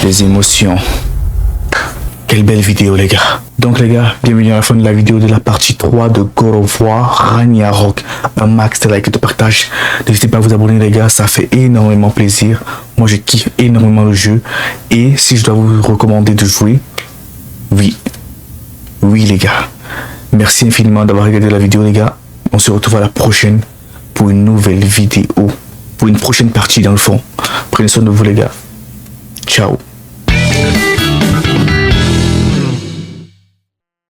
Les émotions. Quelle belle vidéo, les gars. Donc, les gars, bienvenue à la fin de la vidéo de la partie 3 de God of War Ragnarok. Un max de likes et de partage. N'hésitez pas à vous abonner, les gars. Ça fait énormément plaisir. Moi, je kiffe énormément le jeu. Et si je dois vous recommander de jouer, oui, les gars. Merci infiniment d'avoir regardé la vidéo, les gars. On se retrouve à la prochaine pour une nouvelle vidéo. Pour une prochaine partie, dans le fond. Prenez soin de vous, les gars. Ciao.